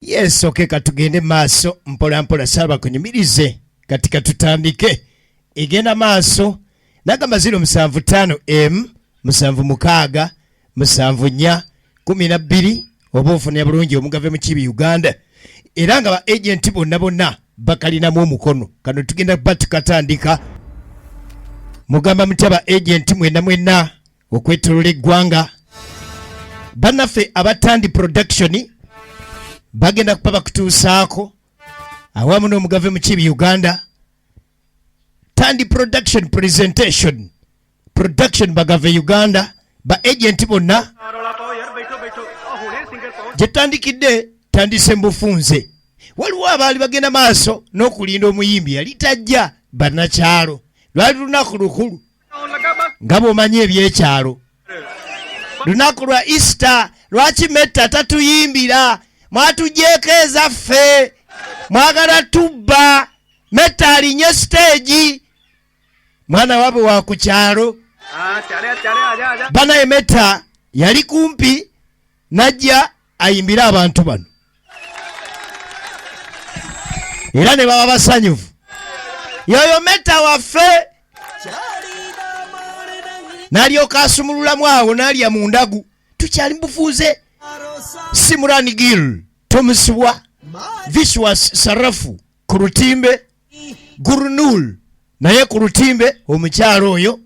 Yes, okay, katugende maaso mpola mpola saba kunyumirize katika tutandike igenda maaso nagamba 075 M musanvu mukaga musanvu nya 12 obufune bulungi omugave mu kibi Uganda era nga ba agent bonna bakalina mu omukono kano tugenda batukatandika mugamba mutaba agent mwena okwetolola eggwanga banafe abatandi production bagenda kupaba kutuusaako awamu n'omugave mu kibi Uganda Tandi production bagave Uganda ba agent bonna jetandikidde tandise mbufunze waliwo abaali bagenda maaso n'okulinda omuyimbi yali tajja bannakyalo lwali lunaku lukulu nga bw'omanyi ebyekyalo lunaku lwa Easter lwaki metta tatuyimbira mwatugyeko ezaffe mwagala tubba metta alinye stage mwana wabe wa ku kyalo banaye metta yali kumpi najja ayimbira abantu bano era ne baba basanyufu yoyo metta waffe n'alyoka asumululamu awo n'alya mu ndagu tukyali mbufuuze Simurani Gil Tomuswa Vishwas Sarafu ku lutimbe Gurnul naye ku lutimbe omukyalo oyo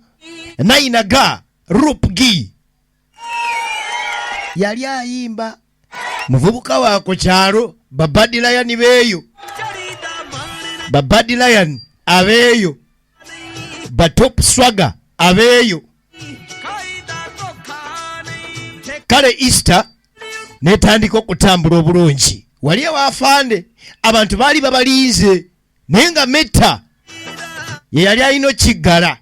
Nainaga Rupgi yali ayimba muvubuka wa ku kyalo Babadi Lion beeyo Babadi Lion abeeyo Batop Swagger abeeyo kale Easter netandika okutambula obulungi wali awafande abantu baali babalinze naye nga metta ye yali alina kiggala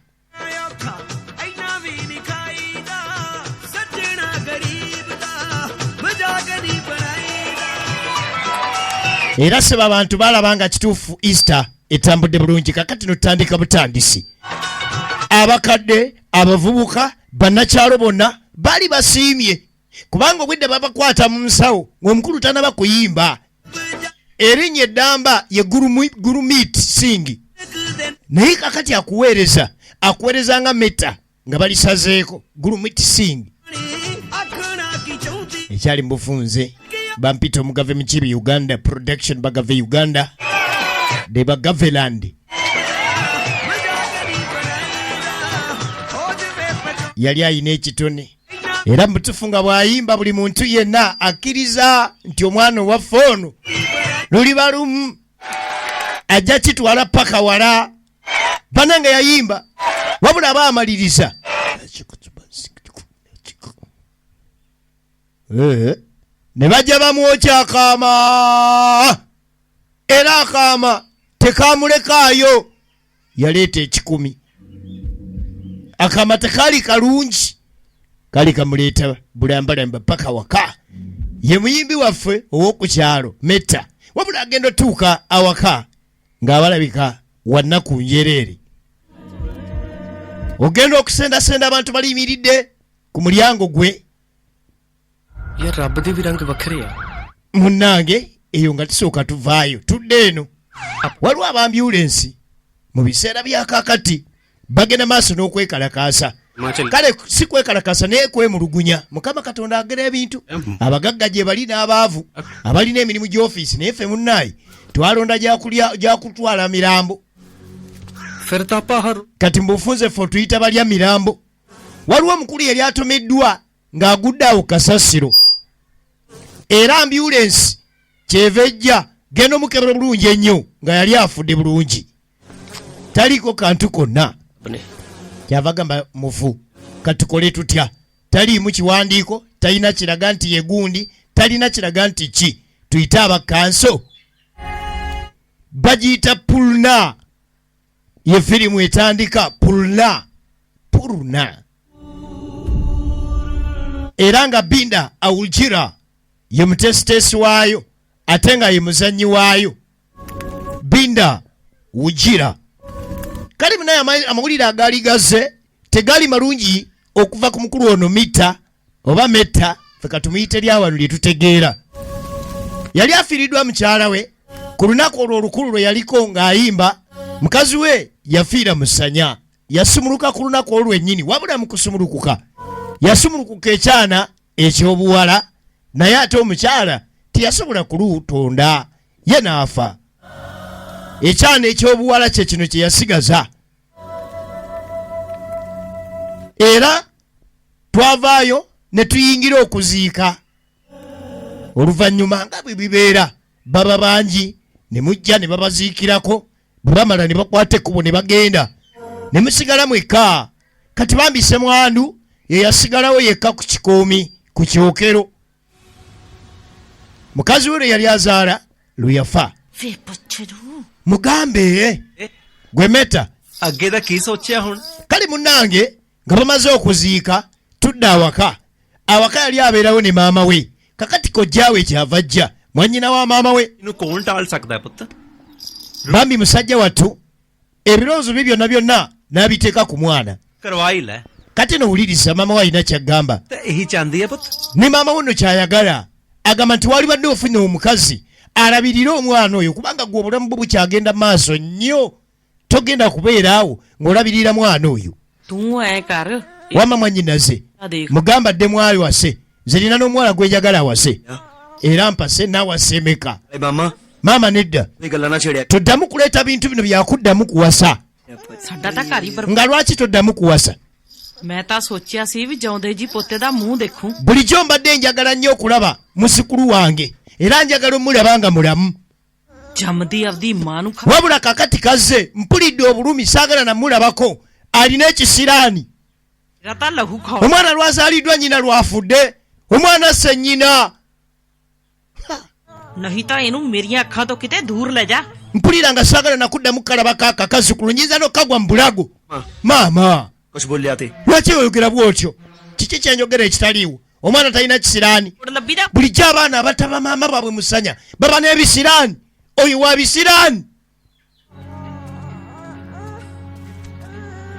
era seba abantu balabanga kituufu Easter etambudde bulungi kakati notandika butandisi abakadde abavubuka bannakyalo bonna baali basiimye kubanga obwedde babakwata mu nsawo ng'omukulu tanaba kuyimba erinnya eddamba ye Gurumit Singh naye kakati akuweereza nga metta nga balisazeeko Gurumit Singh ekyali mbufunze bampita omugave mu kibi Uganda production bagave Uganda de bagave land yali ayina ekitone era mutufunga bwayimba buli muntu yenna akkiriza nti omwana owaffe ono luliba lumu ajja kitwala paka wala bananga yayimba wabula baamaliriza ne bajja bamwokya akaama era akaama tekamulekaayo yaleeta 10 akaama tekaali kalungi kali kamuleeta bulambalamba paka waka ye muyimbi waffe ow'okukyalo metta wabula agenda otuuka awaka ng'abalabika wannaku njereere ogenda okusendasenda abantu baliyimiridde ku mulyango gwe ye Rabb de virang vakreya munnange eyo nga tusooka tuvaayo tudde eno waliwo abambyulensi mu biseera byakakati bagenda maaso n'okwekalakaasa kale si kwekalakasa naye kwemulugunya mukama katonda agera ebintu abagagga gye bali n'abaavu abalina emirimu gy'ofiisi naye ffe munnaayi twalonda gyakutwala mirambo kati mbufunze ffe tuyita balya mirambo waliwo omukulu yali atomeddwa ng'agudde awo kasasiro era ambyulensi kyeva ejja genda omukebera bulungi ennyo nga yali afudde bulungi taliiko kantu konna kyava gamba mufu katukole tutya taliimu kiwandiiko talina kiraga nti yegundi talina kiraga nti ki tuyite abakanso bagiyita pulna ye firimu etandika pulna era nga Binda Awulgira ye mutesitesi waayo ate nga ye muzannyi waayo Binda Awulgira kale munaye amawulire agaali gaze tegali malungi okuva ku mukulu ono mita oba metta ffe katumuyite lyawano lye tutegeera yali afiiriddwa mukyala we ku lunaku olwo olukulu lwe yaliko ng'ayimba. Mukazi we yafiira mu ssanya. Yasumuluka ku lunaku olwo lwennyini, wabula mu kusumulukuka yasumulukuka ekyana eky'obuwala, naye ate omukyala teyasobola kulutonda, ye n'afa. Ekyana eky'obuwala kye kino kye yasigaza. Era twavaayo ne tuyingira okuziika. Oluvannyuma nga bwe bibeera, baba bangi ne mujja ne babaziikirako, bwe bamala ne bakwata ekkubo ne bagenda, ne musigala mwekka. Kati bambise mwandu ye yasigalawo yekka ku kikoomi ku kyokero. Mukazi we yali azaala lwe yafa. Mugambe gwe Meta ਅੱਗੇ ਦਾ ਕੀ ਸੋਚਿਆ ਹੁਣ? kale munnange nga bamaze okuziika tudda awaka. Awaka yali abeerawo ne maama we. Kakati kojjaawe kyava ajja, mwannyina wa maama we. ਇਹਨੂੰ ਕੌਣ ਟਾਲ ਸਕਦਾ ਹੈ ਪੁੱਤ? Bambi musajja wattu ebirowoozo bye byonna byonna n'abiteeka ku mwana. ਕਰਵਾ ਹੀ ਲੈ Kati nowuliriza maama we alina ky'aggamba. ਤੇ ਇਹੀ ਚਾਹੁੰਦੀ ਹੈ ਪੁੱਤ? Ne maama we nno ky'ayagala. Agamba nti wali badde ofunye omukazi alabirire omwana oyo, kubanga gwe obulamu bwe bukyagenda maaso nnyo. Togenda kubeera awo ng'olabirira mwana oyo. ਤੂੰ ਐ ਕਰ Wamma mwannyinaze ਆ ਦੇਖ mugamba dde mwali wase, nze nina n'omuwala gwejagala awase, era mpase naawase emeka. ਮਾਮਾ Maama nedda, ਇਹ ਗੱਲਾਂ ਨਾ ਛੇੜਿਆ toddamu kuleeta bintu bino byakuddamu kuwasa. ਸਾਡਾ ਤਾਂ ਘਰ ਹੀ Nga lwaki toddamu kuwasa? ਮੈਂ ਤਾਂ ਸੋਚਿਆ ਸੀ ਵੀ ਜਿਉਂਦੇ ਜੀ ਪੋਤੇ ਦਾ ਮੂੰਹ ਦੇਖੂੰ Bulijjo mbadde njagala nnyo okulaba musikulu wange, era njagala omulaba nga mulamu. ਜੰਮਦੀ ਆਪਦੀ ਮਾਂ ਨੂੰ ਖਾ Wabula kakati kazze mpulidde obulumi, saagala namulabako. Alina ekisiraani. ਮੇਰਾ ਤਾਂ ਲਹੂ ਖਾਓ Omwana lwazaaliddwa nnyina lwafudde, omwana asse nnyina. ਨਹੀਂ ਤਾਂ ਇਹਨੂੰ ਮੇਰੀਆਂ ਅੱਖਾਂ ਤੋਂ ਕਿਤੇ ਦੂਰ ਲੈ ਜਾ Mpulira nga saagala nakuddamu kalabako akakazzukulu, nnyinza n'okagwa mu bulago. Maama, ਕੁਛ ਬੋਲਿਆ ਤੇ lwaki oyogera bw'otyo? Kiki kyenjogera ekitaliiwo? Omwana talina kisiraani. ਹੁਣ ਲੱਭੀ ਦਾ Bulijjo abaana abataba maama baabwe musanya baba n'ebisiraani. Oyo wa bisiraani.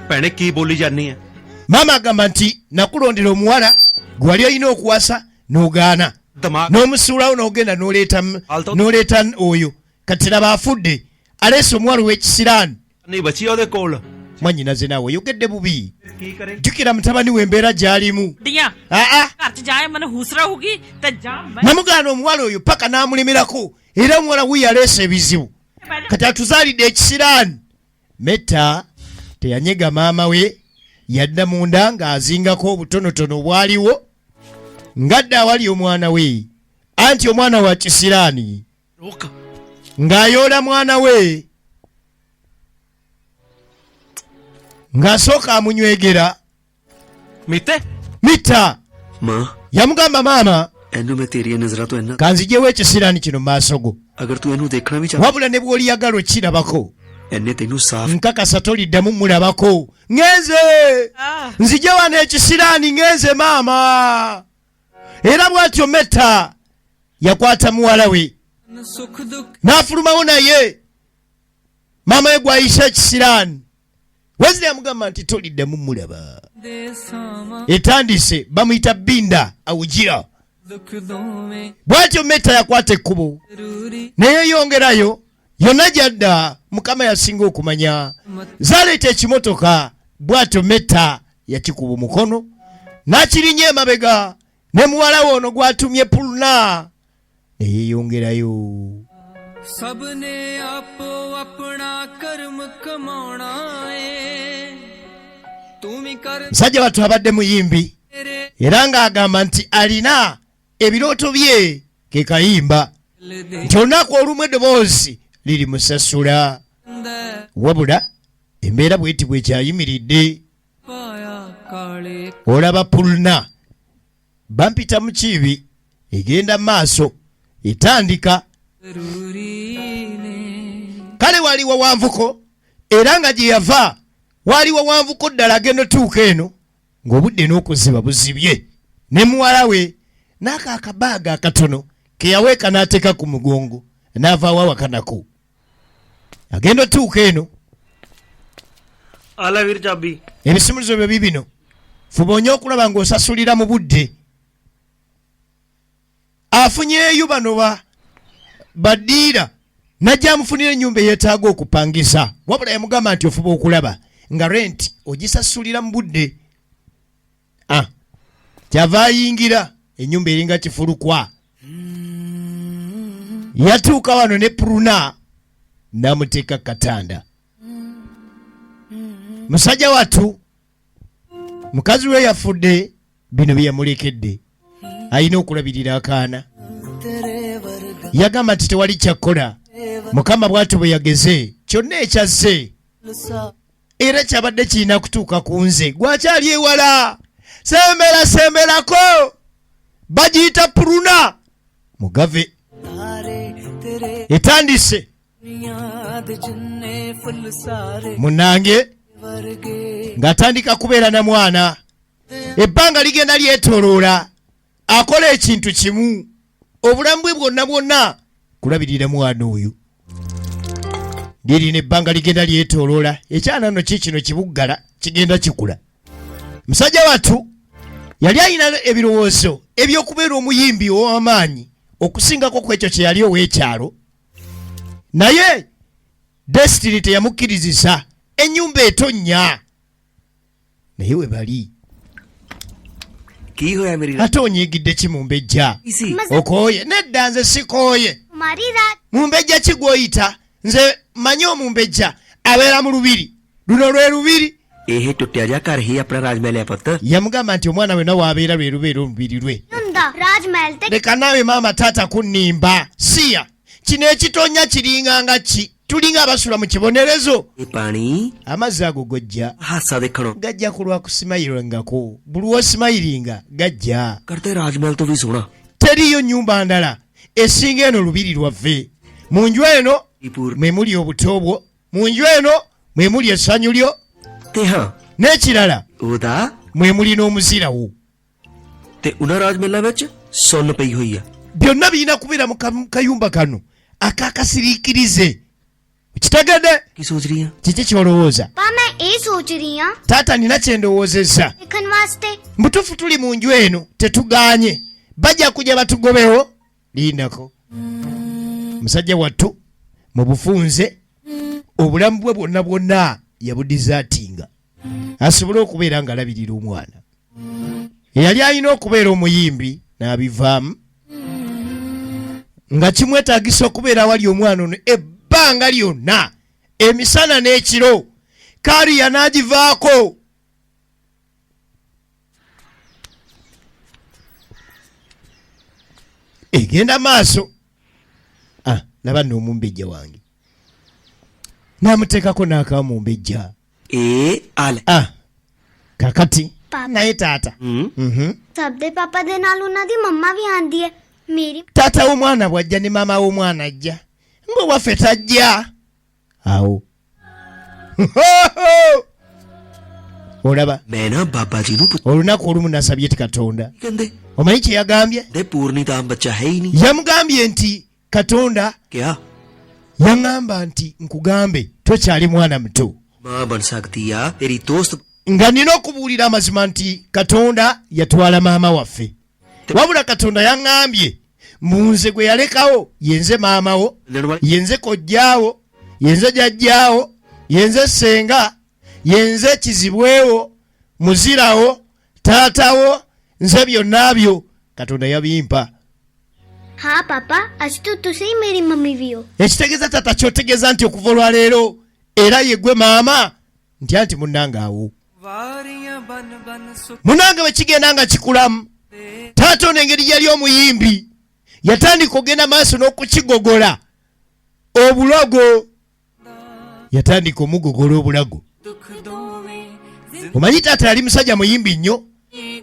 ਭੈਣੇ ਕੀ ਬੋਲੀ ਜਾਂਦੀ ਹੈ? Maama agamba nti nakulondera omuwala gwe wali olina okuwasa n'ogaana, ਦਿਮਾਗ n'omusuulawo n'ogenda n'oleeta oyo. Kati laba afudde, aleese omuwala w'ekisiraani. ਨਹੀਂ ਬਚੀ ਉਹਦੇ ਕੋਲ Mwannyinaze naawe oyogedde bubi. ਕੀ ਕਰੇ? Jjukira mutabani we embeera gy'alimu. ਡੀਆਂ Aa, ਘਰ ਚ ਜਾਏ ਮੈਨੂੰ ਹੂਸ ਰਹੂਗੀ ਤੇ ਜਾ ਮੈਂ namugaana omuwala oyo paka n'amulemerako, era omuwala wuyo aleese ebizibu. Kati atuzaalidde ekisiraani. Meta teyanyega maama we, yadda munda ng'azingako obutonotono obwaliwo, ng'adda awali omwana we, anti omwana wa kisiraani, ਰੋਕ ng'ayoola mwana we, ng'asooka amunywegera. ਮੀਤੇ Mita ਮਾਂ yamugamba maama, ਇਹਨੂੰ ਮੈਂ ਤੇਰੀਆਂ ਨਜ਼ਰਾਂ ਤੋਂ ਇੰਨਾ kanzijewo ekisiraani kino mu maaso go, ਅਗਰ ਤੂੰ ਇਹਨੂੰ ਦੇਖਣਾ ਵੀ ਚਾਹ wabula ne bw'oliyagala okirabako, ਇਹਨੇ ਤੈਨੂੰ ਸਾਫ਼ nkakasa toliddamu mulabako. Ngenze nzije wano ekisiraani, ngenze maama. Era bw'atyo Meta yakwata muwala we n'afulumawo naye. Maama we gw'ayisa ekisiraani, Waziri amugamba nti toliddamu mulaba. Etandise bamuyita Binda awujira. Bw'atyo Meta yakwata ekkubo neyeeyongerayo, yonna gy'adda Mukama yasinga okumanya. Zaleeta ekimotoka, bw'atyo Meta yakikuba omukono n'akirinya emabega, ne muwala we ono gw'atumye Puluna neyeeyongerayo. सबने आपो अपना कर्म कमाना है तुम कर Musajja wattu abadde muyimbi era ng'agamba nti alina ebirooto bye ke kayimba, nti olunaku olumu eddoboozi liri musasula. Wabula embeera bweti bwekyayimiridde, पाया काले olaba Puluna bampita mu kibi egenda mu maaso etandika. जरूरी ने Kale waliwo wanvuko, era nga gye yava waliwo wanvuko ddala agenda otuuka eno ng'obudde n'okuziba buzibye, ne muwala we n'aka akabaaga akatono ke yaweeka n'ateeka ku mugongo n'avaawo awakanako. Agenda otuuka eno, ਆਲਾ ਵੀਰ ਚਾਬੀ ebisumuluzo byo bibino, fuba onye okulaba ng'osasulira mu budde. Afunyeeyo bano Badira najja amufunira ennyumba eyeetaaga okupangisa wabula yamugamba nti ofuba okulaba nga rent ogisasulira mu budde. Kyava ayingira ennyumba eringa kifulukwa. Yatuuka wano ne Pruna n'amuteeka katanda. Musajja wattu mukazi we yafudde, bino bye yamulekedde, alina okulabirira akaana. Yagamba nti tewali kyakkola, Mukama bw'atyo bwe yageze kyonna ekyazze era kyabadde kirina kutuuka ku nze. Gwakyali ewala, semberako, bagiyita Pruna mugave. Etandise munange ng'atandika kubeera na mwana. Ebbanga ligenda lyetooloola, akola ekintu kimu, obulamu bwe bwonna kulabirira mwana oyo. Lirina ebbanga ligenda lyetooloola, ekyana nno kikino kibuggala kigenda kikula. Musajja wattu yali alina ebirowoozo eby'okubeera omuyimbi ow'amaanyi okusingako ku ekyo kye yali ow'ekyalo, naye Destiny teyamukkirizisa, ennyumba etonnya. Naye we bali ਕੀ ਹੋਇਆ ਮੇਰੀ ate onyiigidde ki mu mbejja? Okooye? Nedda, nze sikooye. Mu mbejja ki gw'oyita? Nze manyi omumbejja abeera mu lubiri, luno lwe lubiri. ਇਹ ਟੁੱਟਿਆ ਜਾ ਘਰ ਹੀ ਆਪਣਾ ਰਾਜ ਮਹਿਲ ਹੈ ਪੁੱਤ. Yamugamba nti omwana we nawe abeera lwe lubeera olubiri lwe. Leka naawe maama taata kunnimba. Siya, kino ekitonnya kiringanga ki? Tulinga abasula mu kibonerezo. ਇਹ ਪਾਣੀ Amazzi ago gojja ਹਾਸਾ ਦੇਖਣੋ gajja ku lwa kusimayirangako, buli wosimayiringa gajja. ਕਰਦੇ ਰਾਜ ਮਹਿਲ ਤੋਂ ਵੀ ਸੋਹਣਾ. Teriyo nnyumba ndala esinga eno lubiri lwaffe. Mu nju eno mwe muli obuto bwo, mu nju eno mwe muli essanyu lyo, ਤੇ ਹਾਂ n'ekirala ਉਹਦਾ mwe muli n'omuzira wo. ਤੇ ਉਹਨਾਂ ਰਾਜ ਮਹਿਲਾਂ ਵਿੱਚ ਸੁੰਨ ਪਈ ਹੋਈ ਆ. Byonna birina kubeera mu kayumba kano akakasiriikirize. Kitegedde? ਕੀ ਸੋਚ ਰਹੀ ਆ? Kiki ky'olowooza? मैं ये सोच रही हूँ Taata nina kye ndowoozezza. लिखन वास्ते Mutuufu tuli mu nju eno tetugaanye, bajja kujja batugobewo. Lindako musajja wattu mu bufunze obulamu bwe bwonna yabudizaatinga asobole okubeera ng'alabirira omwana. Eyali alina okubeera omuyimbi n'abivaamu nga kimwetaagisa okubeera awali omwana ono ebbanga lyonna, emisana n'ekiro. Kariya n'agivaako. Egenda maaso. Laba nno omumbejja wange n'amuteekako n'akawa mu mbejja. ਇਹ ਆ ਲੈ. Kakati Papa. naye taata सब दे पापा दे नाल उन्हां दी मम्मा भी आंदी है मेरी taata w'omwana bw'ajja ne maama w'omwana ajja, mbe waffe tajja. Awo olaba ਮੈਂ ਨਾ ਬਾਬਾ ਜੀ ਨੂੰ olunaku olumu nasabye ti Katonda. ਕਹਿੰਦੇ Omanyi kye yagambye? ਦੇ ਪੂਰਨੀ ਤਾਂ ਬੱਚਾ ਹੈ ਹੀ ਨਹੀਂ. Yamugambye nti Katonda ਕਿਹਾ yaŋŋamba nti nkugambe tokyali mwana muto, ਮਾਂ ਬਣ ਸਕਦੀ ਆ ਤੇਰੀ ਦੋਸਤ. nga nina okubuulira amazima nti Katonda yatwala maama waffe, wabula Katonda yaŋŋambye munze gwe yalekawo yenze maama wo, yenze kojjaawo, yenze jjajjaawo, yenze ssenga, yenze kizibwewo, muzirawo, taatawo, nze byonna byo Katonda yabimpa. हाँ पापा आज तो तुसे ही मेरी मम्मी भी हो Ekitegeeza taata kyotegeeza nti okuva olwaleero era ye gwe maama, ntya nti munnange awo. ਵਾਰੀਆਂ ਬਨ ਬਨ ਸੁਖ Munnange bwe kigenda nga kikulamu, taata ono engeri yali omuyimbi yatandika ogenda maaso n'okukigogola obulogo, yatandika omugogola obulago. ਦੁੱਖ ਦੋਵੇਂ Omanyi taata yali musajja muyimbi nnyo,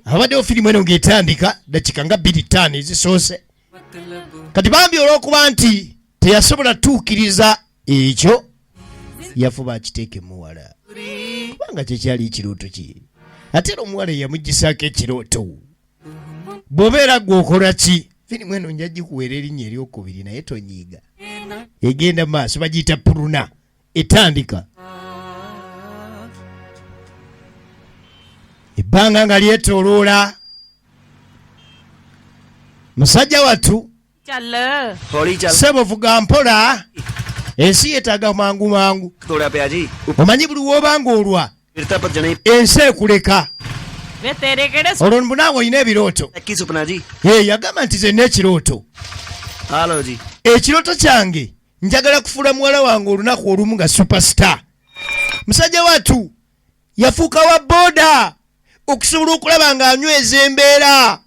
abaddewo firimu eno ng'etandika dakika nga 2-5 ezisoose. ਮਤਲਬ Kati bambi olw'okuba nti teyasobola tuukiriza ekyo yafuba akiteeke muwala, kubanga kyekyali ekirooto kye. Ate era omuwala yamugisaako ekirooto. Bw'obeera gw'okola ki? Firimu eno nja gikuweera erinnya eryokubiri naye tonyiiga. Egenda maaso, bagiyita Pruna, etandika. Ebbanga nga lyetooloola, musajja wattu ਚੱਲ ਹੌਲੀ ਚੱਲ Sebo vuga mpola. Ensi yetaaga mangu mangu. ਤੋੜਿਆ ਪਿਆ ਜੀ Omanyi buli w'obanga olwa. ਫਿਰ ਤਾਂ ਭੱਜਣੇ Ensi ekuleka. ਵੇ ਤੇਰੇ ਕਿਹੜੇ Olwo naawe olina ebirooto. ਇੱਕ ਹੀ ਸੁਪਨਾ ਜੀ Yagamba nti ze n'ekirooto. ਆ ਲਓ ਜੀ Ekirooto kyange njagala kufuula muwala wange olunaku olumu nga superstar. Musajja wattu yafuuka wa booda okusobola okulaba ng'anyweza embeera.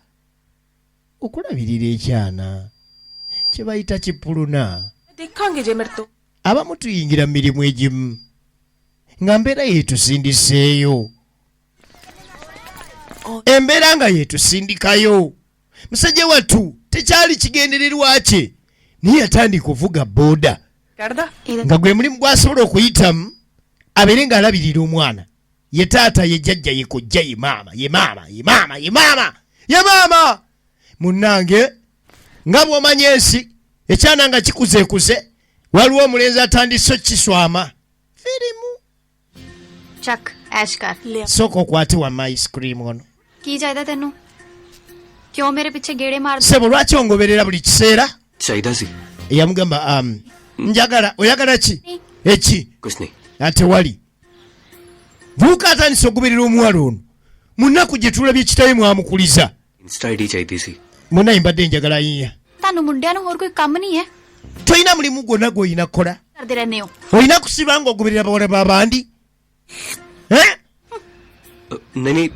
Okulabirira ekyana kye bayita kipuluna. ਦੇਖਾਂਗੇ ਜੇ ਮੇਰੇ ਤੋਂ Abamu tuyingira mu mirimu egimu nga mbeera yeetusindiseeyo. Embeera nga yeetusindikayo. Musajja wattu tekyali kigendererwa kye naye yatandika okuvuga booda ਕੱਢਦਾ nga gwe mulimu gw'asobola okuyitamu abeere ng'alabirira omwana. Ye taata ye jjajja ye kojja ye maama ye maama ye maama ye maama ye maama. Munnange nga bw'omanya ensi ekyana nga kikuzeekuze waliwo omulenzi atandise okukiswama. Firimu ਚੱਕ ਐਸ਼ ਕਰ sooka okwate wamma ice cream ono. ਕੀ ਚਾਹੀਦਾ ਤੈਨੂੰ ਕਿਉਂ ਮੇਰੇ ਪਿੱਛੇ ਗੇੜੇ ਮਾਰਦਾ Ssebo lwaki ongoberera buli kiseera? ਚਾਹੀਦਾ ਸੀ Eyamugamba njagala oyagala ki? Eki ਕੁਛ ਨਹੀਂ ate wali buuka atandise okugoberera omuwala ono mu nnaku gye tulabye kitaye mwamukuliza. Insta ID ਚਾਹੀਦੀ ਸੀ Munaye mbadde njagala yiya. ਤੁਹਾਨੂੰ ਮੁੰਡਿਆਂ ਨੂੰ ਹੋਰ ਕੋਈ ਕੰਮ ਨਹੀਂ ਹੈ Toyina mulimu gwonna gw'olina kukola. ਕਰਦੇ ਰਹਿੰਦੇ ਹੋ Olina kusiba ng'ogoberera bawala b'abandi. ਨਹੀਂ ਨਹੀਂ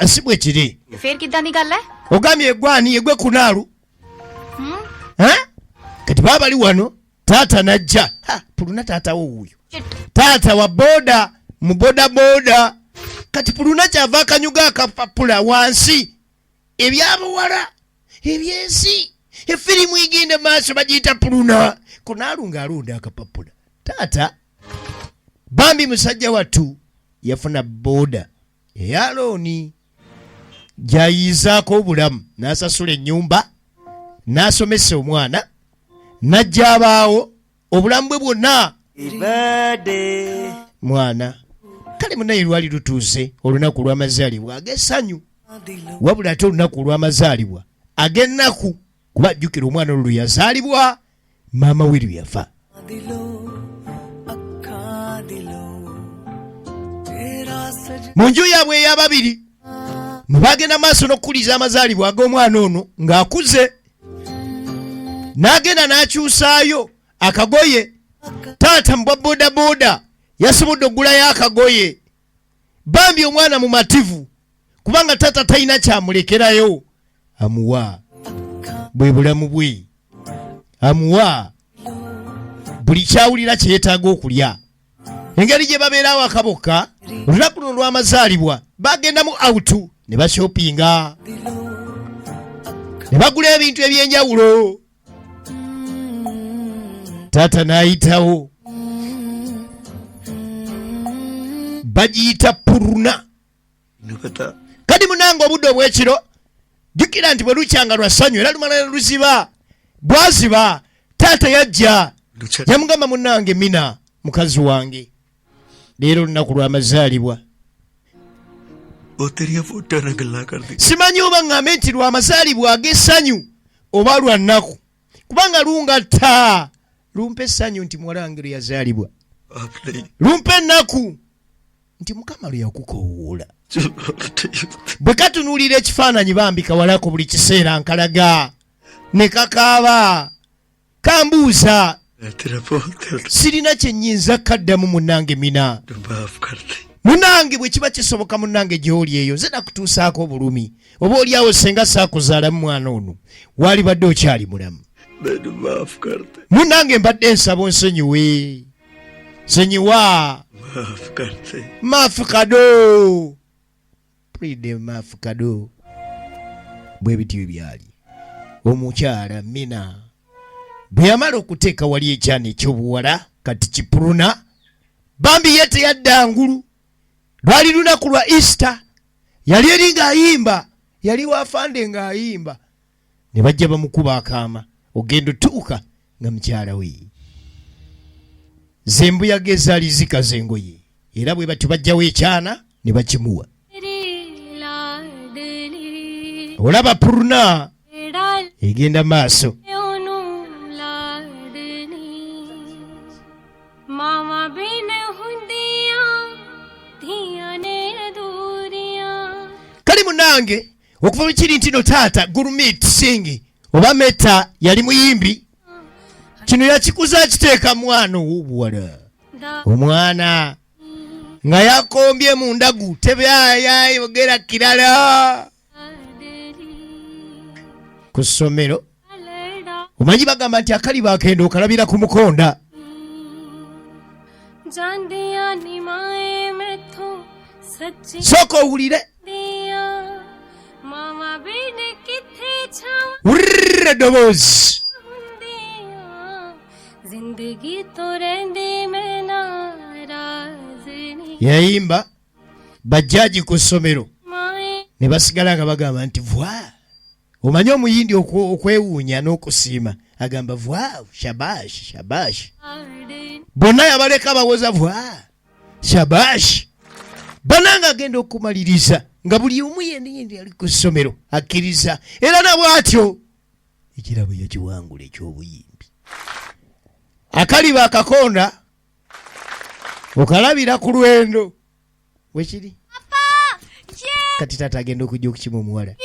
Si bwe kiri. ਫੇਰ ਕਿੱਦਾਂ ਦੀ ਗੱਲ ਹੈ Ogambye eggwani egwe kunaalu. ਹੂੰ Kati baba bali wano taata najja. Puluna taata wo wuuyo. Chit Taata wa boda mu boda boda. Kati puluna kyava akanyuga akapapula wansi. Ebyabuwala ebyensi efirimu igenda maaso bagiyita puluna. Kunaalu ng'alunda akapapula. Taata bambi musajja wattu yafuna boda eya looni gy'ayizaako obulamu n'asasula ennyumba n'asomesa omwana n'ajja abaawo obulamu bwe bwonna. Mwana kale munaye lwali lutuuse olunaku lw'amazaalibwa ag'essanyu wabula ate olunaku lw'amazaalibwa ag'ennaku kuba jjukira omwana olwo yazaalibwa maama we lwe yafa. Mu nju yaabwe ey'ababiri mu bagenda maaso n'okukuliza amazaalibwa ag'omwana ono ng'akuze n'agenda n'akyusaayo akagoye. Taata mu bwa boodabooda yasobodde oggulayo akagoye bambi omwana mumativu kubanga taata talina kyamulekerayo. Amuwa bwe bulamu bwe, amuwa buli kyawulira kye yeetaaga okulya. Engeri gye babeerawo akabokka olunaku luno lw'amazaalibwa bagendamu autu ne bashopinga ne bagula ebintu eby'enjawulo. Taata n'ayitawo bagiyita puruna. Kadi munange obudde obw'ekiro jjukira nti bwe lukyanga lwa ssanyu era lumala ne luziba. Bwaziba taata yajja yamugamba munnange Mina mukazi wange leero olunaku lw'amazaalibwa. Simanyi oba ŋŋambe nti lw'amazaalibwa ag'essanyu oba lwa nnaku kubanga lungatta. Lumpa essanyu nti muwala wange lwe yazaalibwa. Lumpa ennaku nti Mukama lwe yakukoowoola. Bwe katunuulira ekifaananyi bambi kawalako buli kiseera nkalaga ne kakaaba kambuuza sirina kye nnyinza kaddamu munnange Mina. Munnange bwe kiba kisoboka munnange gy'oli eyo nze nakutuusaako obulumi oba oliawo senga saakuzaalamu mwana ono waali badde okyali mulamu. Munnange mbadde nsaba onsonyiwe. Sonyiwa. Maafu kado. Pride maafu kado. Bwe bityo byali. Omukyala Mina bwe yamala okuteeka wali ekyana ekyobuwala kati kipuluna bambi ye teyadda ngulu. Lwali lunaku lwa Easter yali eri ng'ayimba yali wafande ng'ayimba ne bajja bamukuba akaama ogenda otuuka nga mukyala we. Zembuyaga ezaali zikaze engoye era bwe batyo bajjawo ekyana ne bakimuwa. Olaba puruna egenda maaso Bannange okuva mu kiri ntino taata Gurmeet Singh oba Meta yali muyimbi. Kino yakikuza akiteeka mwana ow'obuwala. Omwana nga yakombye mu ndagu tebyaya yogera kirala. Ku ssomero omanyi bagamba nti akaliba akenda okalabira ku mukonda. Sooka owulire. Wurrrr eddoboozi. Yayimba bajjaji ku ssomero ne basigala nga bagamba nti vwa. Omanyi omuyindi okwewuunya n'okusiima agamba vwa shabash shabash. Bonna yabaleka bawoza vwa shabash. Bannange agenda okumaliriza nga buli omu yendi ali ku ssomero akkiriza era na bw'atyo ekirabo yakiwangula eky'obuyimbi. Akaliba akakonda okalabira ku lwendo wekiri. Kati taata agenda okujja okukima omuwala.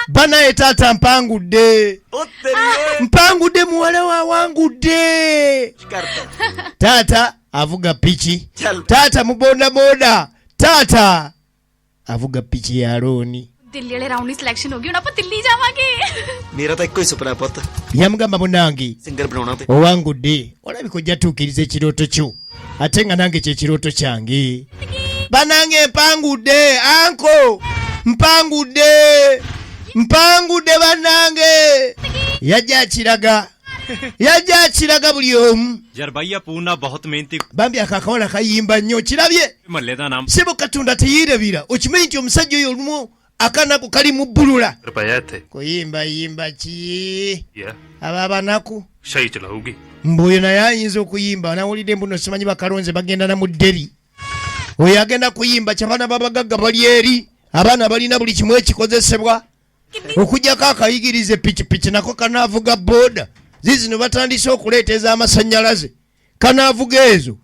Banaye taata mpangudde. Mpangudde muwala wawangudde. Taata avuga piki. Taata mubonda boda. Taata avuga piki ya Aroni. Delhi वाले राउंड की सिलेक्शन होगी और दिल्ली जावांगे. मेरा तो एको ही सपना है पुत्त yamugamba munange सिंगर बनाना पे owangudde olabika ojja tuukiriza ekirooto kyo ate nga nange kyekirooto kyange. Banange mpangudde anko mpangudde banange. yajja akiraga buli omu. यार भैया पूना बहुत मेहनती Bambi akakawala kayimba nnyo kirabye. मल्ले का नाम Sebo Katonda teyeerabira okimanyi nti omusajja oyo olumu akanaku kali mu bbulula. रुपया थे Kuyimba ki या aba abanaku सही चलाओगी mbuyo naye ayinza okuyimba nawulidde mbuno simanyi bakalonze bagenda na mu dderi. Oyo agenda kuyimba ky'abaana b'abagagga bali eri abaana balina buli kimu ekikozesebwa okugyako akayigirize pikipiki nako kanaavuga booda zizino batandise okuleeteza amasannyalaze kanaavuga ezo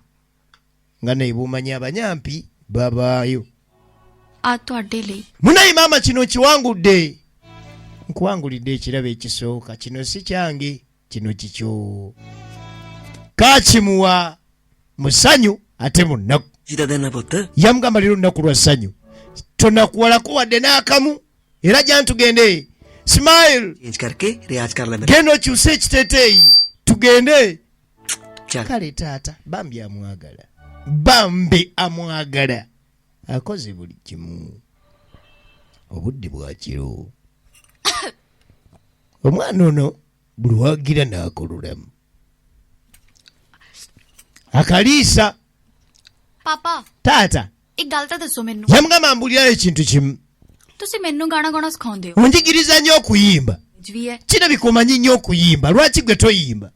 nga naye bumanyi abanyampi babaayo. आज तो अड्डे ले Munayi maama kino kiwangudde. Nkuwangulidde ekirabo ekisooka kino si kyange kino kikyo. Kaakimuwa musanyu ate mu nnaku. सीधा देना पुत्त Yamugamba leero nnaku lwa ssanyu. Tonakuwalako wadde n'akamu era gya ntugende. Smile change करके रियाज कर ले मेरा genda okyuse ekiteeteeyi tugende. चल Kale taata Bambi amwagala. Bambi amwagala. Akoze buli kimu. Obudde bwa kiro. Omwana ono buli wagira n'akololamu. Akaliisa पापा taata एक गल तो दसो मेनू yamugamba mbulirayo ekintu kimu. तुसी मेनू गाना गाना सिखाउंदे हो Onjigiriza nnyo okuyimba. भी है Kirabika omanyi nnyo okuyimba. Lwaki gwe toyimba?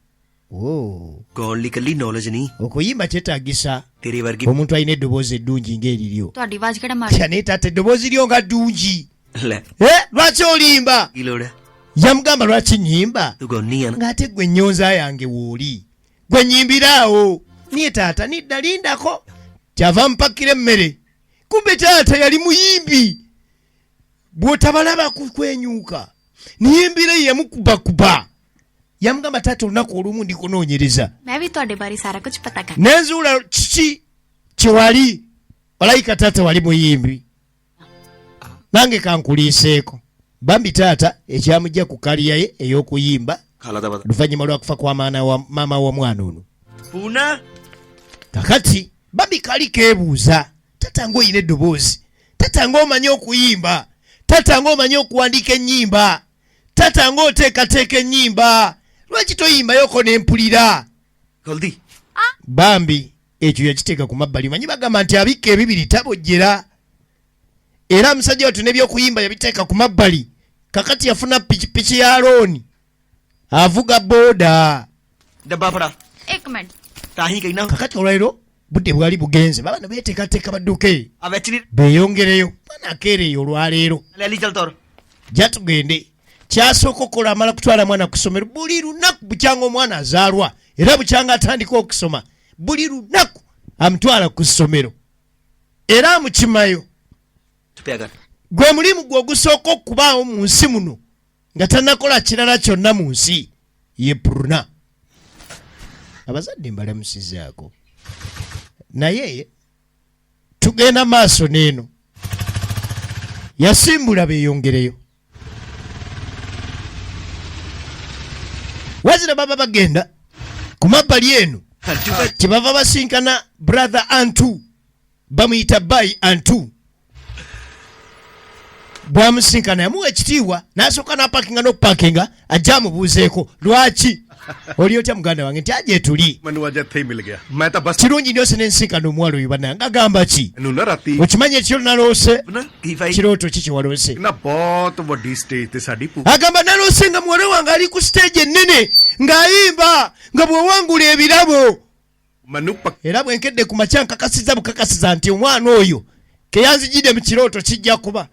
Oh, गॉन ली कल्ली नॉलेज नहीं okuyimba kyetaagisa तेरी वर्गी omuntu alina eddoboozi eddungi ng'eriryo. ਤੁਹਾਡੀ ਆਵਾਜ਼ ਕਿਹੜਾ ਮਾਰੀ Naye taata eddoboozi lyo nga ddungi. ले Lwaki olimba? की लोड़ है Yamugamba lwaki nnyimba? तू गॉनी है ना Ng'ate gwe nnyonza yange wooli. Gwe nnyimbiraawo. Niye taata nidda lindako. Kyava mpakira emmere. Kumbe taata yali muyimbi. Bw'otabalaba kwenyuuka. Niyimbira ye yamukubakuba. Yamugamba taata olunaku olumu ndikunoonyereza. मैं भी ਤੁਹਾਡੇ ਬਾਰੇ ਸਾਰਾ ਕੁਝ ਪਤਾ ਕਰ Ne nzuula kiki kye wali. Olayika taata wali muyimbi. Nange kankuliiseeko. Bambi taata ekyamujja ku kaliya ye ey'okuyimba खाला था बता oluvannyuma lwa kufa kwa maama wa mwana ono. Poona Kakati Bambi kali keebuuza. Taata ng'oyina eddoboozi. Taata ng'omanyi okuyimba. Taata ng'omanyi okuwandiika ennyimba. Taata ng'oteekateeka ennyimba. Lwaki toyimbayoko ne mpulira? खोल दी Bambi ekyo yakiteeka ku mabbali. Manyi bagamba nti abikka ebibiri tabojjera. Era musajja wattu n'ebyokuyimba yabiteeka ku mabbali. Kakati yafuna pikipiki ya Aroni. Avuga booda. डब्बा पड़ा एक मिनट ताही कहीं ना Kakati olwaleero budde bwali bugenze. Babaana beeteekateeka badduke. अब actually Beeyongereyo. Baana akeereeyo olwaleero. ले ली चल तौर Jja tugende. Kyasooka okukola amala kutwala mwana ku ssomero. Buli lunaku bukyanga omwana azaalwa. Era bukyanga atandika okusoma. Buli lunaku amutwala ku ssomero. Era amukimayo. छुपया कर gwe mulimu gwe ogusooka okubaawo mu nsi muno nga tannakola kirala kyonna mu nsi ye Puruna. Abazadde mbalamusizaako naye tugenda maaso n'eno yasimbula beeyongereyo. Wazira baba bagenda ku mabbali eno kyebava basinkana brother Antu bamuyita Bai Antu. Bwamusinkana yamuwa ekitiibwa n'asooka n'apakinga n'okupakinga ajja amubuuzeeko lwaki oli otya muganda wange nti aje tuli kirungi nnyo sinensinkana omuwala oyo bannange agamba ki okimanyi ekyo naloose kirooto ki kyewaloose agamba naloose nga muwala wange ali ku stage ennene ng'ayimba nga bw'owangula ebirabo era bwenkedde ku makya nkakasiza bukakasiza nti omwana oyo keyanzijidde mu kirooto kijja kuba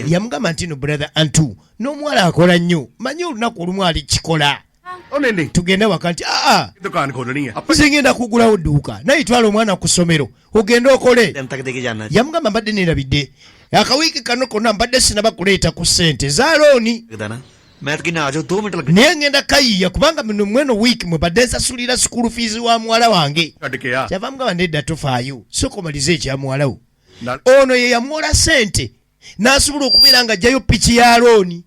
yamugamba nti no brother Antu n'omuwala akola nnyo manyi olunaku olumu ali kikola tugenda waka nti zingenda kugulawo dduuka naye twala omwana ku ssomero ogende okole. Yamugamba mbadde neerabidde akawiiki kano konna mbadde sinabakuleeta ku ssente za looni naye ngenda kayiya kubanga mweno wiiki mwe badde nsasulira school fees wa muwala wange. Kyava mugamba nedda tofaayo sooka omalize ekya muwalawo. Ono ye yamuwola ssente n'asobola okubeera nga ajjayo piki ya looni.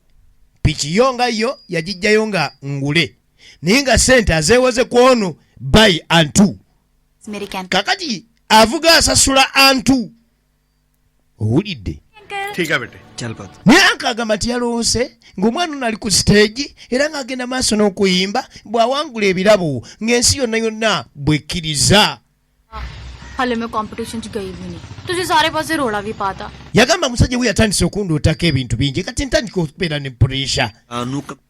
Piki yo nga yo yagijjayo nga ngule naye nga ssente azeewoze ku ono Bai Antu. Kakati avuga asasula Antu owulidde naye ankagamba nti yaloose ng'omwana ono ali ku siteegi era ng'agenda maaso n'okuyimba bw'awangula ebirabo ng'ensi yonna yonna bwekkiriza. हाले मैं कंपटीशन च गई भी नहीं तुझे सारे पासे रोड़ा भी पाता. Yagamba musajja we yatandise okundootako ebintu bingi kati ntandika okubeera ne pressure.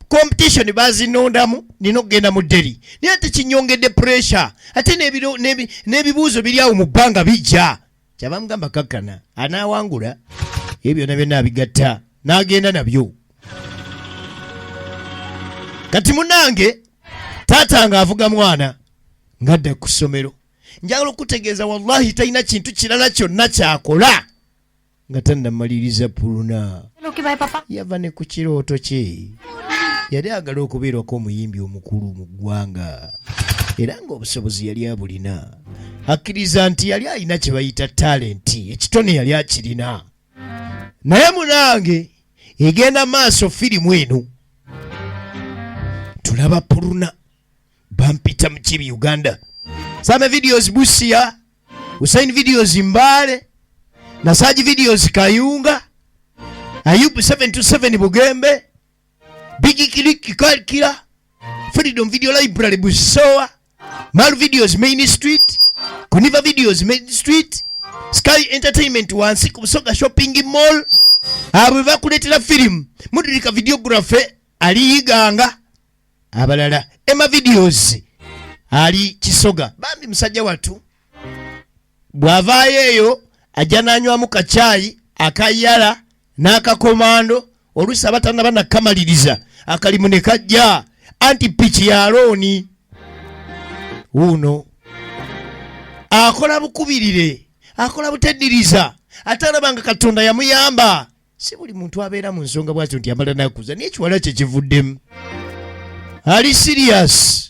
Competition bazinondamu nina okugenda mu dderi naye ate kinyongedde pressure ate n'ebibuuzo biri awo mu bbanga bijja. Kyaba mugamba kakkana anaawangula ebyo byonna byonna abigatta n'agenda nabyo. Kati munnange taata nga avuga mwana ng'adda ku ssomero. Njagala okutegeeza wallahi talina kintu kirala kyonna kyakola nga tannamaliriza Puruna. Yava ne ku kirooto kye yali agala okubeerako omuyimbi omukulu mu ggwanga era ng'obusobozi yali abulina. Akkiriza nti yali alina kye bayita talenti ekitone yali akirina. Naye munange egenda maaso firimu eno tulaba Puruna bampita mu kibi Uganda. Some videos Busia, Usain videos Mbale, Nasaji videos Kayunga, Ayubu 727 Bugembe, Bigi Kiliki Kalkila, Freedom Video Library Busoa, Mal videos Main Street, Kuniva videos Main Street, Sky Entertainment wansi Kusoka Shopping Mall, Abuva kuletera film, Mudirika videography, Ali Yiganga, abalala, Emma videos, ali Kisoga bambi musajja watu bw'avaayo eyo ajja n'anywamu kacaayi akayala n'akakomando oluusi abatanna banakamaliriza akalimu ne kajja anti piki ya looni. Uno akola bukubirire akola buteddiriza ate alabanga Katonda yamuyamba. Si buli muntu abeera mu nsonga bwatyo nti amala nakuza naye ekiwala kye kivuddemu ali serious.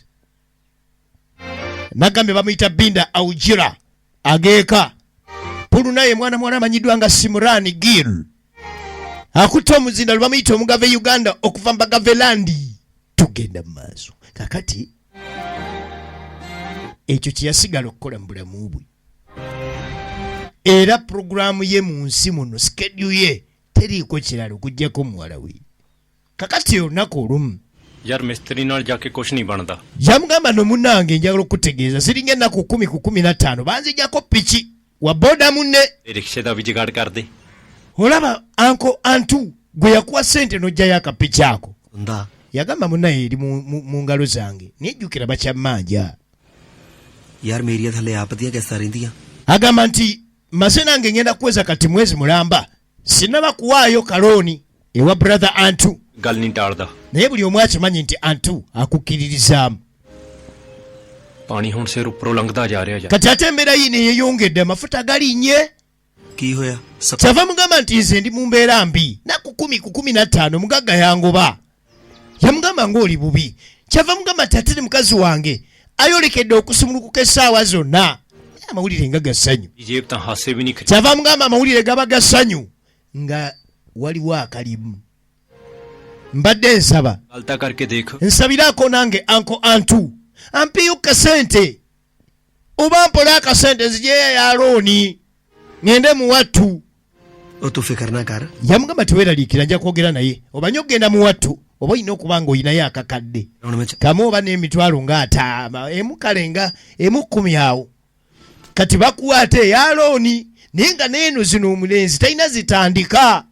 Nagambe bamuyita Binda Aujira ageeka. Puruna ye mwana amanyiddwa nga Simurani Gil akutta omuzinda lwe bamuyita omugave Uganda okuva Mbagavelandi. Tugenda mu maaso kakati ekyo kyeyasigala okukola mu bulamu bwe era puroguramu ye mu nsi muno schedule ye teriiko kirala okuggyako muwala we. Kakati olunaku olumu यार मिस्त्री नाल जाके कुछ नहीं बनता. Yamugamba no munnange njagala okutegeeza siringa ennaku 10 ku 15 banzijjako piki wa boda munne रिक्शे दा भी जुगाड़ कर दे. olaba Anko Antu gwe yakuwa ssente n'ojjayo akapiki ako. Yagamba munnaye eri mu ngalo zange nejjukira bakyamanja. यार मेरिया थले आप दिया कैसा रहिंदियां Agamba nti mase nange ngenda kuweza kati mwezi mulamba sinaba kuwaayo kalooni ewa brother Antu. गल नहीं टालदा. Naye buli omu akimanyi nti Antu akukkiririzaamu. पानी हुण सिर उपरों लंघदा जा रहा है. Kati ate embeera yi ne yeeyongedde amafuta galinnye ਕੀ ਹੋਇਆ kyava mugamba nti nze ndi mu mbeera mbi naku 10 ku 15 mugagga yangoba yamugamba ng'oli bubi kyava mugamba nti ate ne mukazi wange ayolekedde okusumulukuka essaawa zonna amawulire nga gassanyu ਜੇਬ ਤਾਂ ਹਾਸੇ ਵੀ ਨਹੀਂ ਖਿੱਚ kyava mugamba amawulire gaba gassanyu nga waliwo akalimu mbadde nsaba ਗੱਲ ਤਾਂ ਕਰਕੇ ਦੇਖ nsabiraako nange anko antu ampiyo kasente oba mpola akasente nzijeyo ya looni ngende mu wattu ਉਹ ਤੂੰ ਫਿਕਰ ਨਾ ਕਰ yamugamba teweeraliikira nja kwogera naye obanyi okugenda mu wattu oba olina okuba nga oyinayo akakadde ਹੁਣ ਮੈਂ kamu oba n'emitwalo ng'ataama emu kale nga emu 10 awo kati bakuwa ate eya looni naye nga neeno zino omulenzi talina zitandika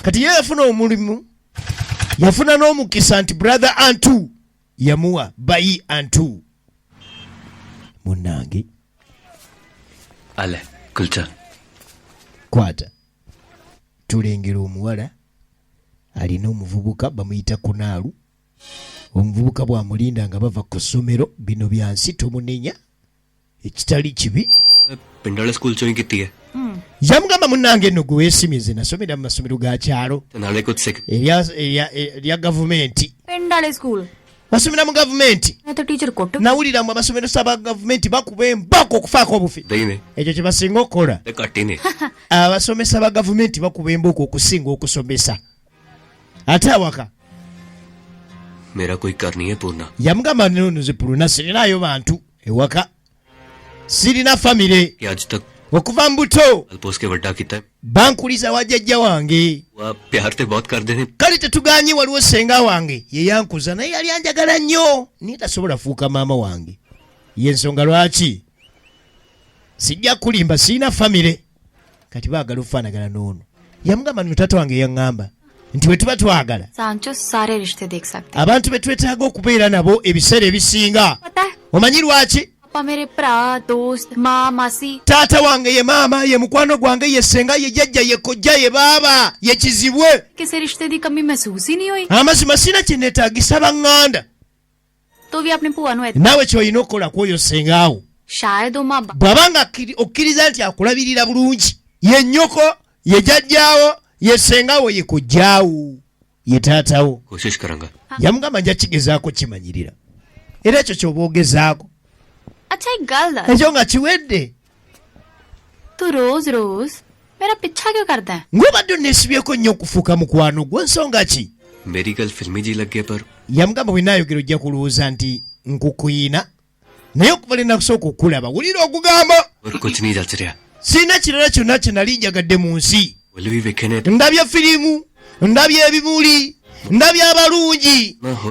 kati ye yafuna omulimu yafuna n'omukisa nti brother antu yamuwa bayi antu munnange ਆ ਲੈ kulcha kwata tulengera omuwala alina omuvubuka bamuyita kunaalu omuvubuka bwamulinda nga bava ku ssomero bino byansi tomunenya ekitali kibi ਪਿੰਡ ਵਾਲੇ ਸਕੂਲ ਚੋਂ ਹੀ ਕੀਤੀ ਹੈ yamugamba munnange nno gwe weesimize nasomera mu masomero ga kyalo ਤੇ ਨਾਲੇ ਕੁਝ ਸਿੱਖ erya gavumenti ਪਿੰਡ ਵਾਲੇ ਸਕੂਲ basomera mu gavumenti ਮੈਂ ਤਾਂ ਟੀਚਰ ਕੁੱਟ nawulira mu amasomero saba gavumenti bakuba embako okufaako obufi ਦਈ ਨੇ ekyo kye basinga okukola ਤੇ ਘੱਟ ਹੀ ਨੇ abasomesa ba gavumenti bakuba emboko okusinga okusomesa ate awaka ਮੇਰਾ ਕੋਈ ਘਰ ਨਹੀਂ ਹੈ ਪੂਰਨਾ yamugamba nono zipuluna sirinayo bantu ewaka sirina famire ਕਿ ਅੱਜ ਤੱਕ okuva mu buto ਪੋਸ ਕੇ ਵੱਡਾ ਕੀਤਾ bankuliza wajjajja wange ਉਹ ਪਿਆਰ ਤੇ ਬਹੁਤ ਕਰਦੇ ਨੇ kale tetuganye waliwo senga wange ye yankuza naye yali anjagala nnyo naye tasobola fuuka maama wange yensonga lwaki sijja kulimba sirina famire kati baagala okufaanagana n'ono yamugamba nno taata wange yaŋŋamba nti bwe tuba twagala सांचो सारे रिश्ते देख सकते abantu be twetaaga okubeera nabo ebiseera ebisinga पता है omanyi lwaki पापा मेरे भरा दोस्त माँ मासी taata wange ye maama ye mukwano gwange ye ssenga ye jjajja ye kojja ye baaba ye kizibwe किसी रिश्ते की कमी महसूस ही नहीं हुई amazima sina kye neetaagisa baŋŋanda तो भी अपनी बुआ नु naawe ky'olina okukola kwoyo sengaawo शायद वो माँ bw'aba nga okkiriza nti akulabirira bulungi ye nnyoko ye jjajjaawo ye sengaawo ye kojjaawo ye taatawo ਕੋਸ਼ਿਸ਼ ਕਰਾਂਗਾ yamugamba nja kigezaako kimanyirira era ekyo ky'oba ogezaako अच्छा एक गल दस ekyo nga kiwedde तू रोज रोज मेरा पीछा क्यों करता है ng'obadde onneesibyeko nnyo okufuuka mukwano gwo nsonga ki ਮੇਰੀ ਗੱਲ ਫਿਲਮੀ ਜੀ ਲੱਗੇ ਪਰ yamugamba bwe naayogera ojja kulowooza nti nkukuyina naye okuva lena kusooka okulaba wulira okugamba ਔਰ ਕੁਝ ਨਹੀਂ ਜਚ ਰਿਹਾ sirina kirala kyonna kye nali njagadde mu nsi ਬੁੱਲ ਵੀ ਵੇਖੇ ਨੇ ndabye firimu ndabye ebimuli ndabye abalungi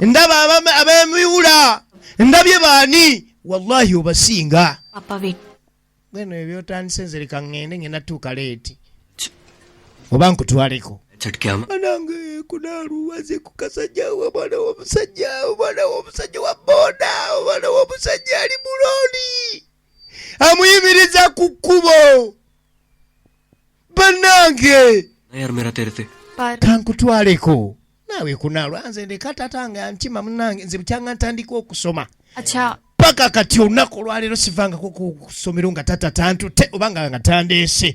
ndaba ab'emiwula ndabye baani wallahi obasinga पापा wait bweno ebyotandise nze leka ŋŋende ngenda tuuka leeti oba nkutwaleko ਝਟਕਿਆ anange kunaaluwaze ku kasajja omwana w'omusajja wa boda omwana w'omusajja ali mulooni amuyimiriza ku kkubo bannange ਨਾ ਯਾਰ ਮੇਰਾ ਤੇਰੇ ਤੇ पर kankutwaleko naawe kunaalwa nze ndeka tatange antima munnange nze bukyanga ntandika okusoma अच्छा paka kati olunaku olwaleero sivangako ku ssomero nga tata tantute obanga nga tandeese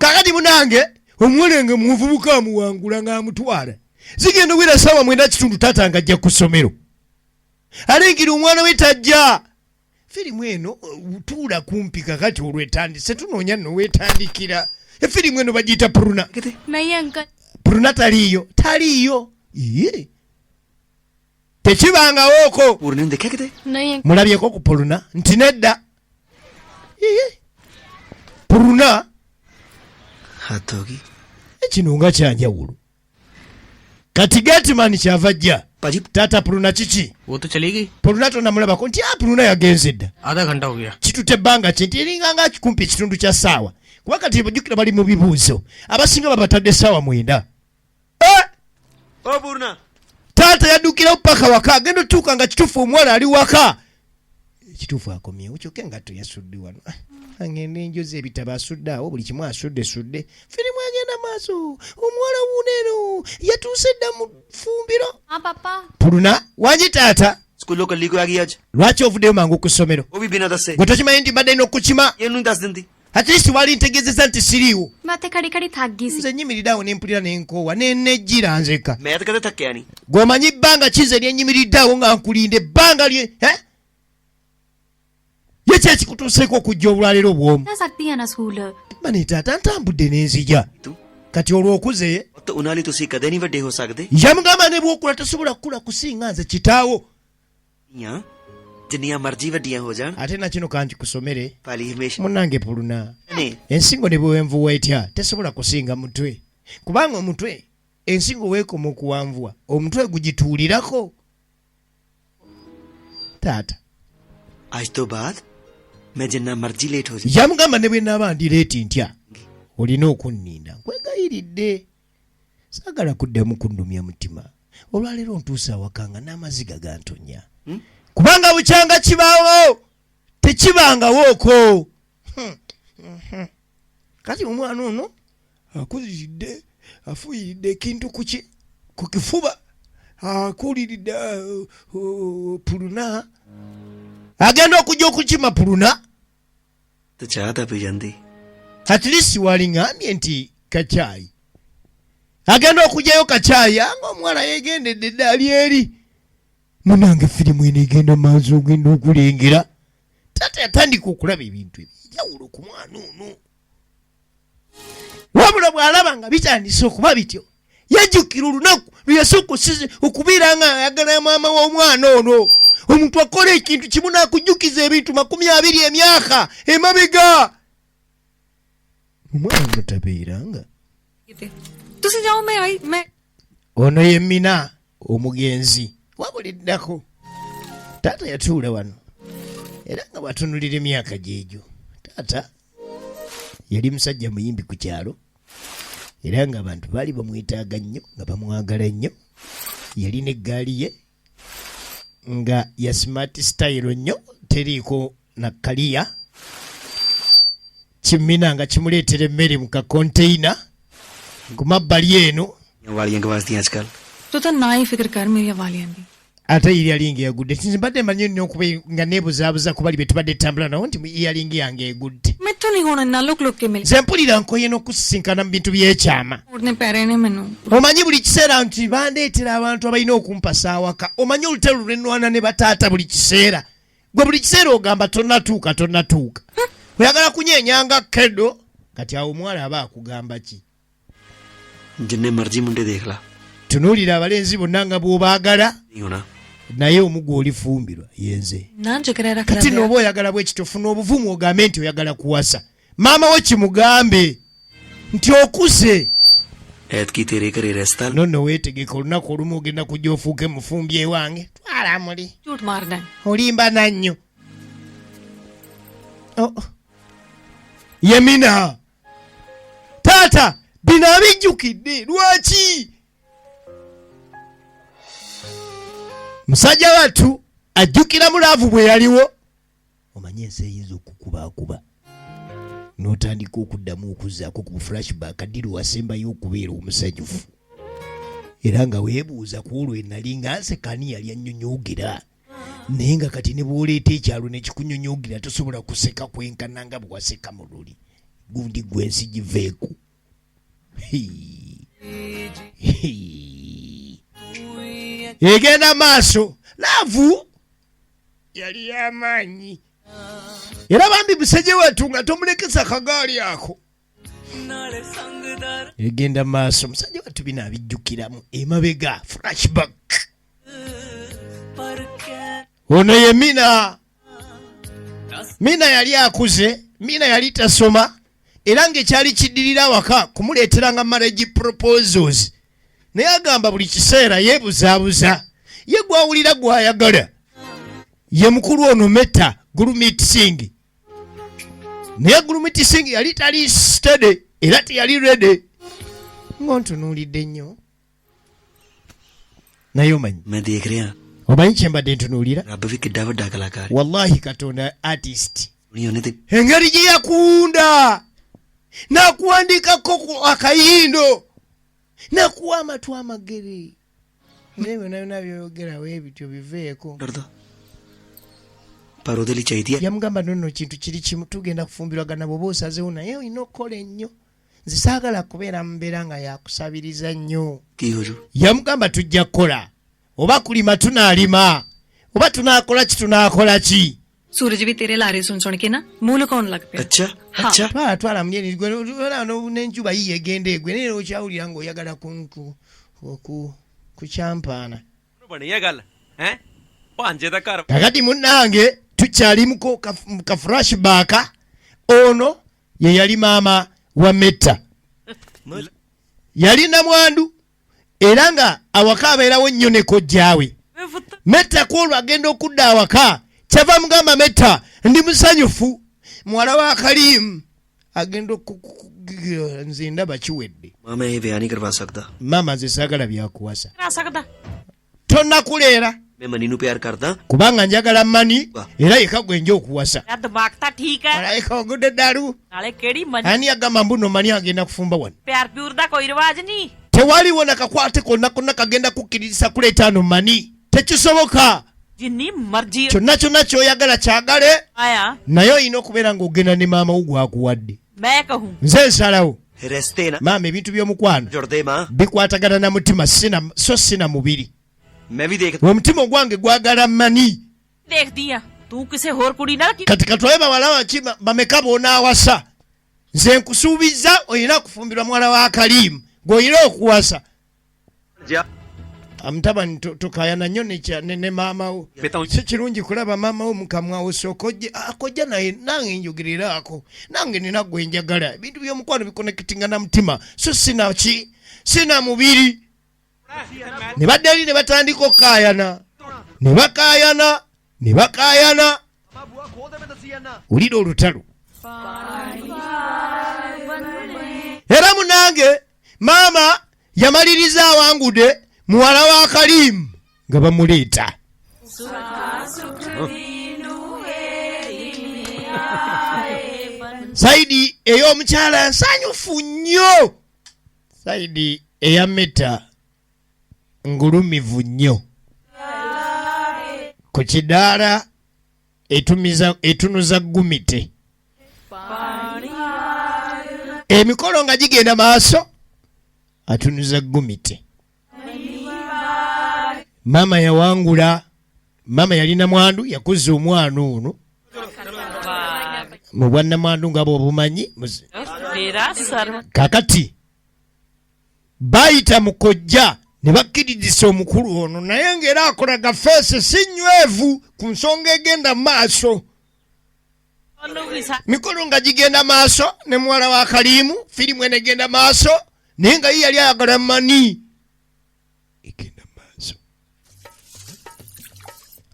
kakati munange omuwolenge muvubuka amuwangula ng'amutwala zigenda wera ssaawa 9:30 taata nga ajja ku ssomero alengira omwana we tajja firimu eno tuula kumpi kakati olwetandise tunoonya nno weetandikira efirimu eno bagiyita puruna नहीं uncle puruna taliiyo iye tekibangawooko ਪੂਰਨੇ ਨੂੰ ਦੇਖਿਆ ਕਿਤੇ नहीं uncle mulabyeko ku puluna nti nedda iye puluna ਹੱਥ ਹੋ ਗਈ ekino nga kyanjawulo kati getman kyava jja ਭਾਜੀ taata puluna kiki वो तो चली गई puluna tonamulabako nti puluna yagenze dda आधा घंटा हो गया kitutte ebbanga ki nti eringanga kikumpi ekitundu kya ssaawa kuba kati bajjukira bali mu bibuuzo abasinga babatadde ssaawa 9 ਓ ਪੂਰਨਾ taata yaddukirawo paka waka agenda otuuka nga kituufu omuwala ali waka ekituufu akomyewo kyokka engatto yasudde wano agenda enjozi ebitabo asudde awo buli kimu asudde firimu agenda maaso omuwala wuuno eno yatuuse dda mu fumbiro हाँ पापा puluna wangi taata ਸਕੂਲੋਂ ਕੱਲੀ ਕੋ ਆ ਗਈ ਅੱਜ lwaki ovuddeyo mangu ku ssomero ਉਹ ਵੀ ਬਿਨਾਂ ਦੱਸੇ gwe tokimanyi nti mbadde n'okukima ਇਹਨੂੰ ਹੀ ਦੱਸ ਦਿੰਦੀ at least wali ntegeezezza nti siriiwo मैं उत्थे खड़ी खड़ी थक गई सी nze nyimiriddeawo ne mpulira n'enkoowa nenejjira nzeka ਮੈਂ ਤਾਂ ਕਦੇ ਥੱਕਿਆ ਨਹੀਂ gw'omanyi bbanga kize lyenyimiriddeawo nga nkulinda ebbanga lye ye kyekikutuuseeko okujja obulwaleero bw'omu जा सकती है ना school mane taata ntambudde n'enzija ਤੂੰ kati olwo okuze ਤਾਂ ਉਹਨਾਂ ਲਈ ਤੁਸੀਂ ਕਦੇ ਨਹੀਂ ਵੱਡੇ ਹੋ ਸਕਦੇ yamugamba ne bw'okula tosobola kukula kusinga nze kitaawo ਧੀਆਂ ਜਿੰਨੀਆਂ ਮਰਜ਼ੀ ਵੱਡੀਆਂ ਹੋ ਜਾਣ ate na kino kankikusomere ਪਾਲੀ ਹਮੇਸ਼ਾ munnange puluna ਨੇ ensingo ne bwewenvuwa etya tesobola kusinga mutwe kubanga omutwe ensingo weekoma okuwanvuwa omutwe gugituulirako taata ਅੱਜ ਤੋਂ ਬਾਅਦ ਮੈਂ ਜਿੰਨਾ ਮਰਜ਼ੀ ਲੇਟ ਹੋ ਜਾ yamugamba ne bwe naaba ndi leeti ntya olina okunninda nkwegayiridde saagala kuddamu kunnumya mutima olwaleero ntuusa awakanga n'amaziga gantonya kubanga bukyanga kibaawo tekibangawooko kati omwana ono akuliridde afuyiridde ekintu ku kifuba akuliridde puluna agenda okujja okukima puluna ਤੇ ਚਾਹ ਤਾਂ ਪੀ ਜਾਂਦੀ at least waliŋŋambye nti kacaayi agenda okugyayo kacaayi anga omuwala yegendedde eddaali eri munange firimu eno egenda maaso ogenda okulengera taata yatandika okulaba ebintu ebyenjawulo ku mwana ono wabula bw'alaba nga bitandise okuba bityo yajjukira olunaku lwe yasooka okubeera nga ayagala maama w'omwana ono omuntu akola ekintu kimu n'akujjukiza ebintu 20 emyaka emabega omwana ono tabeeranga ਤੁਸੀਂ ਜਾਓ ਮੈਂ ਆਈ ਮੈਂ ono ye mina omugenzi wabuliddako taata yatuula wano era nga bwatunulira emyaka gyegyo taata yali musajja muyimbi ku kyalo era nga abantu baali bamwetaaga nnyo nga bamwagala nnyo yalina eggaali ye nga ya smart style nnyo teriiko na kaliya kimina nga kimuleetera emmere mu kakonteyina ku mabbali eno ਵਾਲੀਆਂ ਗਵਾਸਦੀਆਂ ਅੱਜ ਕੱਲ ਤੂੰ ਤਾਂ ਨਾ ਹੀ ਫਿਕਰ ਕਰ ਮੇਰੀਆਂ ਵਾਲੀਆਂ ਦੀ ate earring yagudde mbadde mmanyi nnyo okuba nga neebuzaabuza ku bali be tubadde tambula nawo nti earring yange egudde ਮੈਥੋਂ ਨਹੀਂ ਹੋਣਾ ਨਾ ਲੁਕ ਲੁਕ ਕੇ ਮਿਲ nze mpulira nkoye n'okusisinkana mu bintu by'ekyama ਉੜਨੇ ਪੈ ਰਹੇ ਨੇ ਮੈਨੂੰ omanyi buli kiseera nti bandeetera abantu abalina okumpasa awaka omanyi olutalo lwenwana ne bataata buli kiseera gwe buli kiseera ogamba tonnatuuka oyagala kunyenyanga kedo kati awo omuwala aba akugamba ki ਜਿੰਨੇ ਮਰਜ਼ੀ ਮੁੰਡੇ ਦੇਖ ਲਾ tunuulira abalenzi bonna nga bw'obaagala ਨਹੀਂ ਹੋਣਾ naye omugu olifumbirwa yenze ਨਾ ਜਿਗਰਾ ਰੱਖ kati n'oba oyagala bwe kityo funa obuvumu ogambe nti oyagala kuwasa maama wo kimugambe nti okuze ਐਤਕੀ ਤੇਰੇ ਘਰੇ ਰਸਤਾ nonno weetegeka olunaku olumu ogenda kujja ofuuke mufumbi ewange twala muli ਝੂਠ ਮਾਰਦਾ ਹੈ। olimba nannyo yemina taata bino abijjukidde lwaki musajja wattu ajjukira mulaavu bwe yaliwo omanyi ensi eyinza okukubaakuba n'otandika okuddamu okuzzaako ku flashback ddi lwe wasembayo okubeera omusanyufu era nga weebuuza ku olwo enali nga nsekani yali annyonyoogera naye nga kati ne bw'oleeta ekyalo ne kikunyonyoogera tosobola kuseka kwenkana nga bwe waseka mu luli gundi gwensi giveeku egenda maaso laavu yali y'amaanyi era bambi musajja wattu nga tomulekesa kagaali ako ਨਾਲੇ ਸੰਗਦਾਰ egenda maaso musajja wattu bino abijjukiramu emabega flashback ਪਰ ਕੈ ono ye mina yali akuze mina yali tasoma era ng'ekyali kiddirira awaka kumuleeteranga marriage proposals naye agamba buli kiseera yeebuzaabuza ye gwawulira gwayagala ye mukulu ono metta Gurumit Singh naye Gurumit Singh yali tali steady era teyali ready ng'ontunuulidde nnyo naye omanyi ਮੈਂ ਦੇਖ ਰਿਹਾ omanyi kye mbadde ntunuulira ਰੱਬ ਵੀ ਕਿੱਡਾ ਵੱਡਾ ਕਲਾਕਾਰ ਹੈ wallahi katonda artist ਨਹੀਂ ਉਹਨੇ ਤੇ engeri gye yakuwunda n'akuwandikako akayindo n'akuwa amatu amagere naye byonna byonna byoyogerawo ebityo biveeko ਡਰਦਾ ਪਰ ਉਹਦੇ ਲਈ ਚਾਹੀਦੀ ਹੈ yamugamba nonno kintu kiri kimu tugenda kufumbirwagana bw'oba osazeewo naye olina okukola ennyo nze saagala kubeera mu mbeera nga yakusabiriza nnyo ਕੀ ਹੋ ਜੂ yamugamba tujja kukola oba kulima tunaalima oba tunaakola ki tunaakola ki सूरज भी तेरे लारे सुन के ना मुंह लुकाउन लग पिया ਅੱਛਾ ਅੱਛਾ twala mulyeni n'enjuba yiye egenda egwe naye okyawulira ng'oyagala kukyampaana ਬਣੀ ਆ ਗੱਲ ਹੈ ਭਾਂਜੇ ਦਾ ਘਰ kakati munnange tukyalimuko ka flashback ono ye yali maama wa Metta yali namwandu era nga awaka abeerawo nnyo ne kojjaawe Metta kwolwo agenda okudda awaka kyava mugamba Metta ndi musanyufu muwala wa Kalimu agenda nze ndaba kiwedde ਮਾਂ ਮੈਂ ਇਹ ਵਿਆਹ ਨਹੀਂ ਕਰਵਾ ਸਕਦਾ maama nze saagala byakuwasa ਕਰਾ ਸਕਦਾ tonnakuleera ਮੈਂ ਮਨੀ ਨੂੰ ਪਿਆਰ ਕਰਦਾ kubanga njagala mani era yeka gwenja okuwasa ਆ ਦਿਮਾਗ ਤਾਂ ਠੀਕ ਹੈ malayika ogudde ddalu ਨਾਲੇ ਕਿਹੜੀ ਮਨ ani agamba mbuno mani agenda kufumba wano ਪਿਆਰ ਪਿਉਰ ਦਾ ਕੋਈ ਰਿਵਾਜ ਨਹੀਂ tewaliwo nakakwate konna konna kagenda kukkiriza kuleeta ano mani tekisoboka ਜਿੰਨੀ ਮਰਜ਼ੀ kyonna kyonna kyoyagala kyagale ਆਇਆ naye olina okubeera ng'ogenda ne maama wo gwakuwadde ਮੈਂ ਕਹੂੰ nze nsalawo ਰਿਸ਼ਤੇ ਨਾ maama ebintu by'omukwano ਜੁੜਦੇ ਮਾਂ bikwatagana na mutima so sina mubiri ਮੈਂ ਵੀ ਦੇਖ omutima ogwange gwagala mani ਦੇਖਦੀ ਆ ਤੂੰ ਕਿਸੇ ਹੋਰ ਕੁੜੀ ਨਾਲ ਕੀ kati katwaye bawala waki bameka bonaawasa nze nkusuubiza olina kufumbirwa muwala wa Kalimu gw'olina okuwasa amutabani tokayana nnyo ne maama wo si kirungi kulaba maama wo mukamwawo sokojja naye nange njogereraako nange nina gwe njagala ebintu by'omukwano bikonekitinga na mutima so sina mubiri ne badde eri ne batandika okukayana ne bakaayana wulira olutalo era munange maama yamaliriza awangude muwala wa Kalimu nga bamuleeta saidi ey'omukyala nsanyufu nnyo saidi eya Metta ngulumivu nnyo ku kidaala etunuza gumite emikolo nga gigenda maaso atunuza gumite maama yawangula maama yalina mwandu yakuza omwana ono mu bwannamwandu nga bwobumanyi kakati bayita mu kojja ne bakkirizisa omukulu ono naye ng'era akolaga feesi si nywevu ku nsonga egenda maaso mikolo nga gigenda maaso ne muwala wa Kalimu firimu eno egenda maaso naye nga ye yali ayagala mani egenda maaso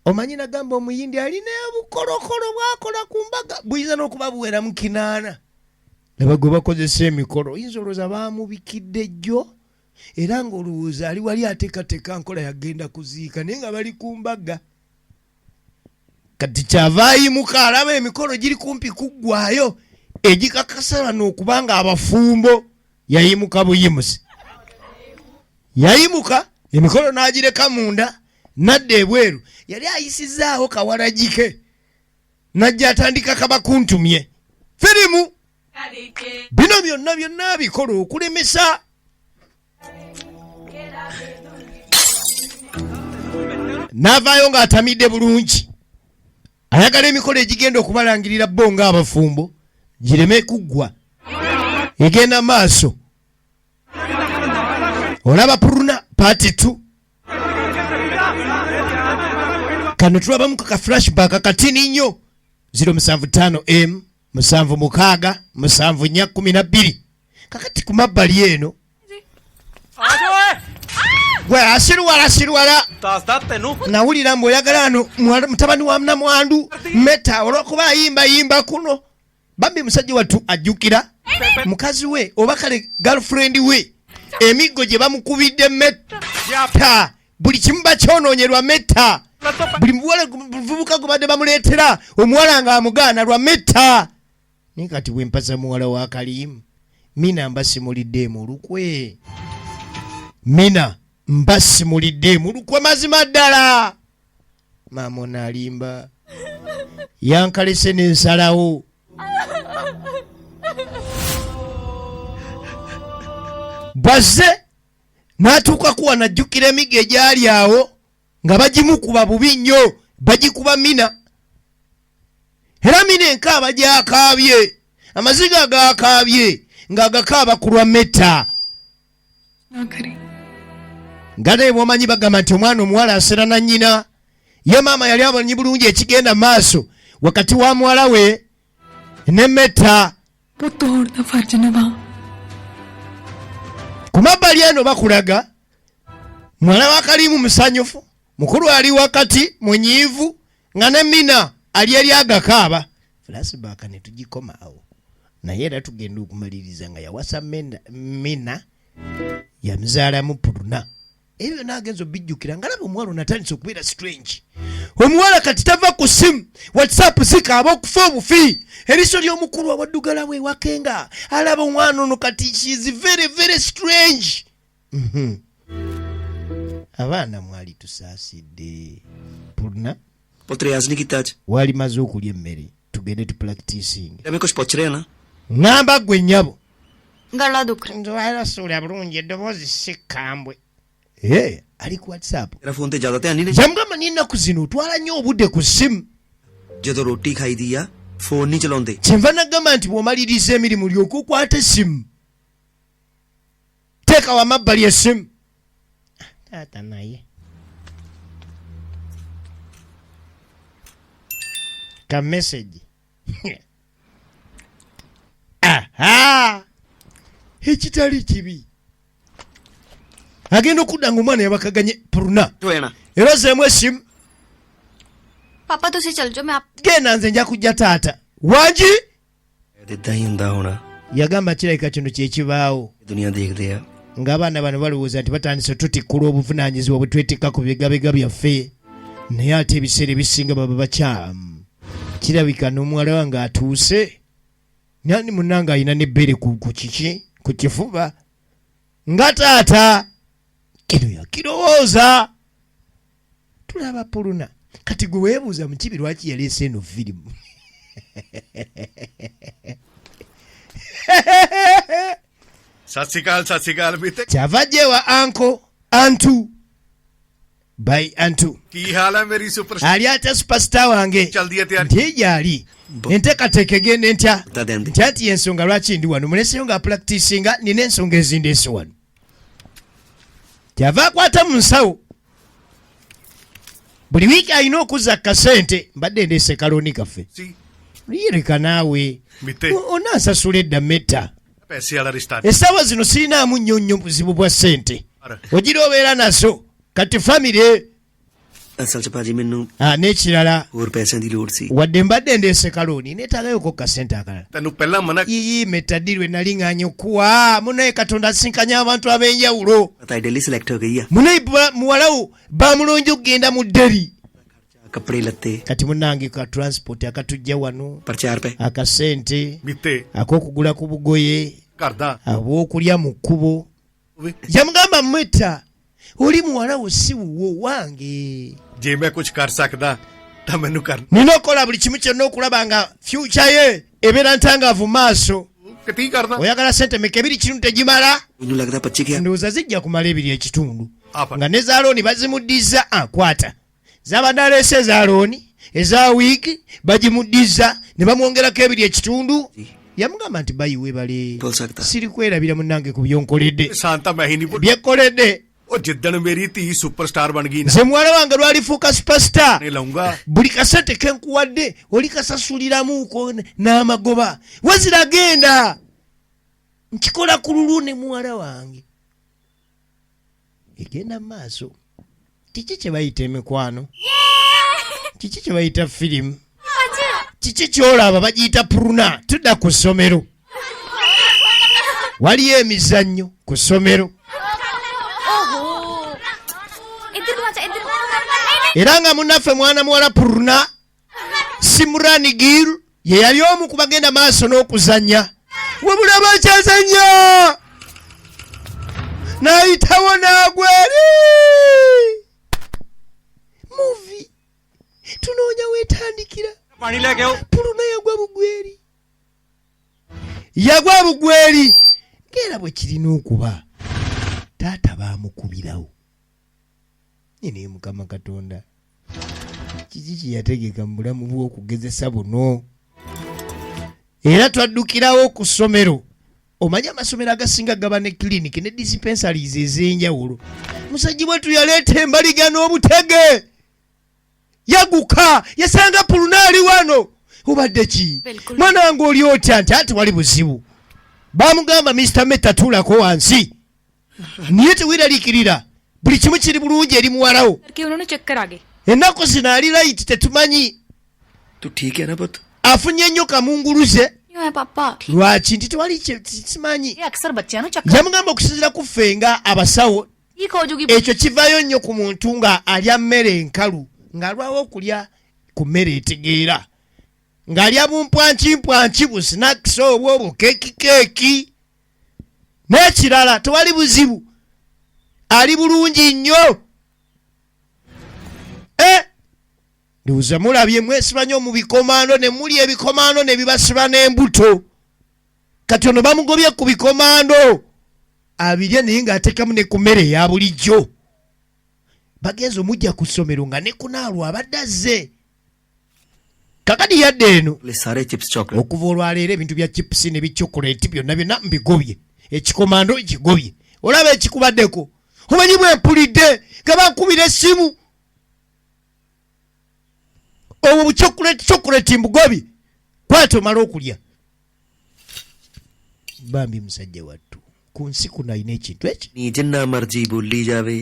omanyi nagamba omuyindi alina obukolokolo bwakola ku mbaga buyinza n'okuba buweramu 8 laba gwe bakozesa emikolo oyinza olowooza baamubikidde jjo era ng'olowooza ali wali ateekateeka nkola yagenda kuziika naye nga bali ku mbaga kati kyava ayimuka alaba emikolo giri kumpi kuggwayo egikakasa bano okubanga abafumbo yayimuka buyimusi yayimuka emikolo n'agireka munda nadda ebweru yali ayisizaawo kawalagike najja atandika kabakuntumye firimu bino byonna bikola okulemesa n'avaayo ng'atamidde bulungi ayagala emikolo egigenda okubalangirira bo ng'abafumbo gireme kuggwa egenda maaso olaba puruna paati 2 kano tulabamu ka flashback katini nnyo 075M 76 7412 kakati ku mabbali eno gwe asirwala ਦੱਸਦਾ ਤੈਨੂੰ nawulira mbw'oyagala ano mutabani wa namwandu Metta olw'okuba ayimbayimba kuno bambi musajja wattu ajjukira mukazi we oba kale girlfriend we emiggo gye bamukubidde Metta buli kimu bakyonoonyerwa Metta buli muvubuka gwe badde bamuleetera omuwala nga amugaana lwa Metta naye kati bwe mpasa muwala wa Kalimu Mina mbasimulidde mu lukwe Mina mbasimulidde mu lukwe mazima ddala maama onaalimba yankalese n'ensalawo. Bwazze n'atuuka kuwa najjukira emiga egyali awo nga bagimukuba bubi nnyo, bagikuba Mina. Era Mina enkaaba gy'akaabye, amaziga agakaabye ng'agakaaba ku lwa Metta. Nga naye bw'omanyi bagamba nti omwana omuwala asera na nnyina. Ye maama yali amanyi bulungi ekigenda maaso wakati wa muwala we ne Metta. Ku mabbali eno bakulaga muwala wa Kalimu musanyufu, mukulu ali wakati munyiivu, nga ne Mina ali eri agakaaba. Flashback ne tugikoma awo. Naye era tugenda okumaliriza nga yawasa Mina yamuzaalamu Puruna. Ebyo n'agenza obijjukira nga laba omuwala natandise okubeera strange. Omuwala kati tava ku simu, WhatsApp zikaaba okufa obufi. Eriiso ly'omukulu awaddugala bwe wakenga alaba omwana ono kati she is very very strange. Abaana mwali tusaasidde. Puruna ਪੁੱਤਰ ਰਿਆਜ਼ ਨਹੀਂ ਕੀਤਾ ਅੱਜ wali maze okulya emmere tugende tupracticing. ਐਵੇਂ ਕੁਝ ਪੁੱਛ ਰਿਹਾ ਨਾ Ngamba gwe nnyabo. गला दुख रहा Nzwala sula bulungi eddoboozi si kkambwe. Ali ku WhatsApp. ਤੇਰਾ ਫੋਨ ਤੇ ਜ਼ਿਆਦਾ ਧਿਆਨ ਨਹੀਂ Yamugamba n'ennaku zino otwala nnyo obudde ku ssimu. ਜਦੋਂ ਰੋਟੀ ਖਾਈਦੀ ਆ ਫੋਨ ਨਹੀਂ ਚਲਾਉਂਦੇ. Kyenva nagamba nti bw'omaliriza emirimu lyoke okwata essimu. Teeka wa mabbali essimu. Taata naye. Ka message. Aha! Ekitali kibi. Agenda okudda ng'omwana yabakaganye Puruna. ਹੋਣਾ Era zeemu essimu. पापा तुसी चल जाओ मैं आप Genda nze nja kujja taata. Wangi? ਇਦਾਂ ਹੀ ਹੁੰਦਾ ਹੋਣਾ Yagamba kirabika kino kyekibaawo. ਦੁਨੀਆ ਦੇਖਦੇ ਆ Ng'abaana bano balowooza nti batandise tutikkula obuvunaanyizibwa bwe twetikka ku bigabega byaffe. Naye ate ebiseera ebisinga baba bakyamu. Kirabika n'omuwala wange atuuse. Nani munnange alina n'ebbeere ku kiki? Ku kifuba. Nga taata. Kino yakirowooza. Tulaba Puruna. Kati gwe weebuuza mu kibi lwaki yaleese eno firimu. ਸਤਿ ਸ਼੍ਰੀ ਅਕਾਲ ਬੀਤੇ Kyava gyewa anko Antu. By Antu. ਕੀ ਹਾਲ ਹੈ ਮੇਰੀ super Ali ate superstar wange. ਚਲਦੀ ਹੈ ਤਿਆਰੀ Nti gyali. Enteekateeka egenda entya. ਦੱਸਦੇ Nti anti y'ensonga lwaki ndi wano. Muleseyo nga practicinga nina ensonga ezindeese wano. Kyava akwata mu nsawo. Buli wiiki alina okuzza kasente. Mbadde ndeese kalooni kaffe. ਸੀ Liyereka naawe. Mite. Onansasula edda Metta. ਪੈਸੇ ਵਾਲਾ ਰਿਸ਼ਤਾ Essaawa zino sirinaamu nnyo buzibu bwa ssente. Ogira obeera nazo. Kati famire. ਅਸਲ ਚ ਭਾਜੀ ਮੈਨੂੰ N'ekirala. ਹੋਰ ਪੈਸਿਆਂ ਦੀ ਲੋੜ ਸੀ Wadde mbadde ndeese kalooni neetaagayoko kasente akalala. ਤੈਨੂੰ ਪਹਿਲਾਂ ਮਨਾ Yiyi Metta ddi lwe nali ŋŋaanya okuwa. Munaye Katonda asinkanya abantu ab'enjawulo. ਪਤਾ ਡੇਲੀ ਸਿਲੈਕਟ ਹੋ ਗਈ ਆ Munaye muwalawo bamulonja okugenda mu dderi. ਕੱਪੜੇ ਲੱਤੇ Kati munnange ka transport akatujja wano. ਪਰ 4 ਰੁਪਏ Akasente. Mitte Ak'okugula ku bugoye. ਘਰ ਦਾ Ab'okulya mu kkubo. Yamugamba Metta. Oli muwalawo si wuwo wange. ਜੇ ਮੈਂ ਕੁਝ ਕਰ ਸਕਦਾ ਤਾਂ ਮੈਨੂੰ ਕਰ Nina okukola buli kimu kyonna okulaba nga future ye ebeera ntangaavu maaso. ਕਿਤੀ ਕਰਦਾ Oyagala sente meka ebiri kitundu tegimala? ਮੈਨੂੰ ਲੱਗਦਾ 25 Ndowooza zijja kumala ebiri ekitundu. Apa. Nga ne zaalooni bazimuddiza. Kwata. Zabadde aleese zaalooni eza wiiki bagimuddiza ne bamwongerako ebiri ekitundu. Yamugamba nti bayiwe bale. ਬੋਲ ਸਕਦਾ Siri kwerabira munnange ku byonkoledde. ਸ਼ਾਂਤਾ ਮੈਂ ਹੀ ਨਹੀਂ ਭੁੱਲ Byekkoledde. ਉਹ ਜਿੱਦਣ ਮੇਰੀ ਧੀ ਸੁਪਰਸਟਾਰ ਬਣ ਗਈ ਨਾ Nze muwala wange lwalifuuka superstar. ਨੇ ਲਾਉਂਗਾ Buli kasente ke nkuwadde oli kasasuliramuuko n'amagoba. Wazira genda. Nkikola ku lulu ne muwala wange. Egenda mu maaso. Kiki kye bayita emikwano? Kiki kye bayita firimu? Kiki kyolaba bagiyita Puruna? Tudda ku ssomero. Waliyo emizannyo ku ssomero. इधर आ जा इधर Era nga munnaffe mwana muwala Puruna Simurani Gil ye yali omu ku bagenda maaso n'okuzannya. Wabula bakyazannya n'ayitawo n'agweri. Muvi tunoonya weetandikira. ਪਾਣੀ ਲੈ ਕੇ ਆਓ Puluna yagwa bugweri ngera bwe kirina okuba taata baamukubirawo nyine Mukama Katonda kiki kiyategeka mu bulamu bw'okugezesa buno era twaddukirawo ku ssomero omanyi amasomero agasinga gaba ne clinic ne dispensaries ez'enjawulo musajja bwetu yaleeta embaliga n'obutege yaguka yasanga pulunaali wano obadde ki mwana wange oli otya nti ati wali buzibu baamugamba Mr. Meta tuulako wansi niye tewiraliikirira buli kimu kiri bulungi eri muwalawo करके उन्होंने चक्कर आ गए ennaku zino ali layiti tetumanyi ਤੂੰ ਠੀਕ ਹੈ ਨਾ ਪੁੱਤ afunye ennyo kamunguluze क्यों है पापा lwaki nti tewali simanyi ये अक्सर बच्चे ना चक्कर yamugamba okusinziira ku ffe nga abasawo ठीक हो जाएगी ekyo kivaayo nnyo ku muntu nga alya mmere enkalu ng'alwawo okulya ku mmere etegeera ng'alya bumpwankimpwanki businakisi obwo bukeekikeeki n'ekirala tewali buzibu ali bulungi nnyo ndowooza mulabye mwesiba nnyo mu bikomando ne muli ebikomando ne bibasiba n'embuto kati ono bamugobye ku bikomando abirye naye ng'ateekamu ne ku mmere eya bulijjo bagenza omujja ku ssomero nga ne kunaalwa abadde azze kakati yadde eno ਲੈ ਸਾਰੇ chips chocolate okuva olwaleero ebintu bya chipusi ne bichokoleti byonna byonna mbigobye ekikomando ekigobye olaba ekikubaddeko omanyi bwempulidde nga bankubira essimu obwo buchokoleti mbugobye kwate omala okulya bambi musajja wattu ku nsi kuno alina ekintu ekyo ਨੀ ਜਿੰਨਾ ਮਰਜੀ ਬੋਲੀ ਜਾਵੇ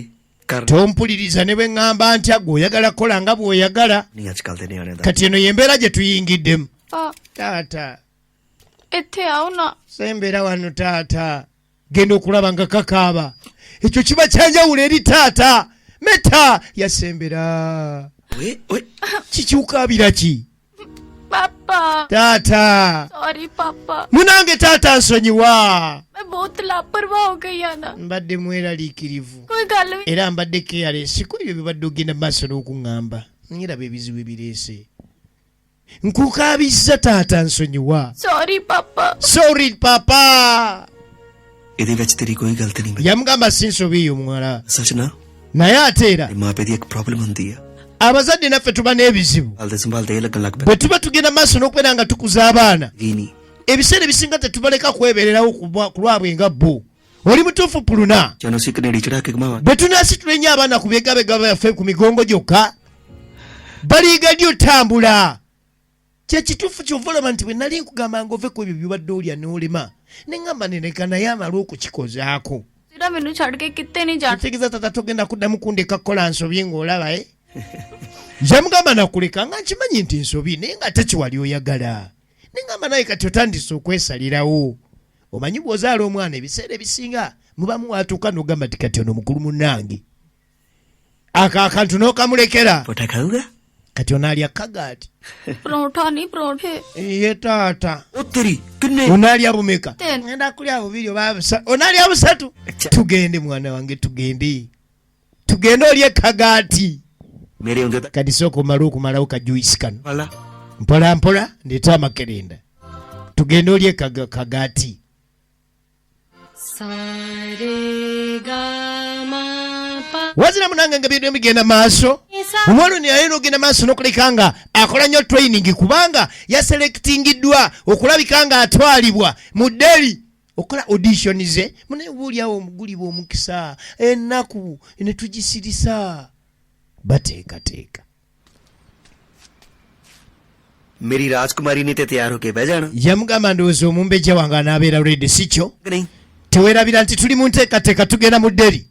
ਕਰ tompuliriza ne bwe ŋŋamba ntya gwe oyagala kola nga bw'oyagala ਨਹੀਂ ਅੱਜ ਕੱਲ ਦੇ ਨਿਆਣੇ ਦਾ kati eno y'embeera gye tuyingiddemu पापा taata इत्थे आओ ना sembera wano taata genda okulaba nga kakaaba ekyo kiba kyanjawulo eri taata Meta yasembera ਓਏ ਓਏ kikiwukaabira ki पापा taata सॉरी पापा munange taata nsonyiwa मैं बहुत लापरवाह हो गई है ना mbadde mweraliikirivu कोई गल भी era mbadde keyalensi ku ebyo bibadde ogenda maaso n'okuŋŋamba nyiraba ebizibu ebireese nkukaabizza taata nsonyiwa sorry पापा sorry papa ਇਹਦੇ ਵਿੱਚ ਤੇਰੀ ਕੋਈ ਗਲਤੀ ਨਹੀਂ ਬਈ yamugamba si nsobi eyo muwala ਸੱਚ ਨਾ naye ate era ਤੇ ਮਾਪੇ ਦੀ ਇੱਕ ਪ੍ਰੋਬਲਮ ਹੁੰਦੀ ਆ abazadde naffe tuba n'ebizibu ਹਾਲਦੇ ਸੰਭਾਲਦੇ ਇਹ ਲੱਗਣ ਲੱਗ bwe ਪਿਆ tuba tugenda maaso n'okubeera nga tukuza abaana ਵੀ ਨਹੀਂ ebiseera ebisinga tetubaleka kwebeererawo ku lwabwe nga bo oli mutuufu puluna ਜਦੋਂ ਅਸੀਂ ਕਨੇਡੀ ਚੜਾ ਕੇ ਘਮਾਵਾਂ bwe tunaasitula ennyo abaana ku byegabega byaffe ku migongo gyokka baliiga ddi otambula kyekituufu kyova olaba nti bwe nali nkugamba nga ove ku ebyo byobadde olya n'olema ne ŋŋamba nereka naye amala okukikozaako सिरा मैनू छड़ के कितने नहीं जाना kitegeeza tata togenda kuddamu kundeka kukola nsobi ng'olaba yamugamba nakuleka nga nkimanyi nti nsobi naye nga tekiwali oyagala neŋŋamba naye kati otandise okwesalirawo omanyi bw'ozaala omwana ebiseera ebisinga muba muwatuuka n'ogamba ti kati ono mukulu munnange ako akantu n'okamulekera ਪੋਟਾ ਖਾਊਗਾ kati onaalya kagaati paratha नहीं परोठे ye taata ਉਹ ਤੇਰੀ ਕਿੰਨੇ onaalya bumeka Ten. ngenda kulya bubiri oba onaalya busatu tugende mwana wange tugende olye kagaati ਮੇਰੇ ਹੁੰਦੇ ਤਾਂ kati sooka omale okumalawo kajuisi kano ਵਾਲਾ mpola mpola ndeeta amakerenda tugende olye kagaati wazira munange nga byonna bigenda maaso omwana ono naye n'ogenda maaso n'okuleka nga akola nnyo training kubanga yaselektingiddwa okulabika nga atwalibwa mu deri okola audition ze munaye buulyawo omugulibwa omukisa ennaku ne tugisirisa bateekateeka ਮੇਰੀ ਰਾਜਕੁਮਾਰੀ ਨੇ ਤੇ ਤਿਆਰ ਹੋ ਕੇ ਬਹਿ ਜਾਣਾ yamugamba ndowooza omumbejja wange anaabeera redi si kyo ਕਿ ਨਹੀਂ teweerabira nti tuli mu nteekateeka tugenda mu deri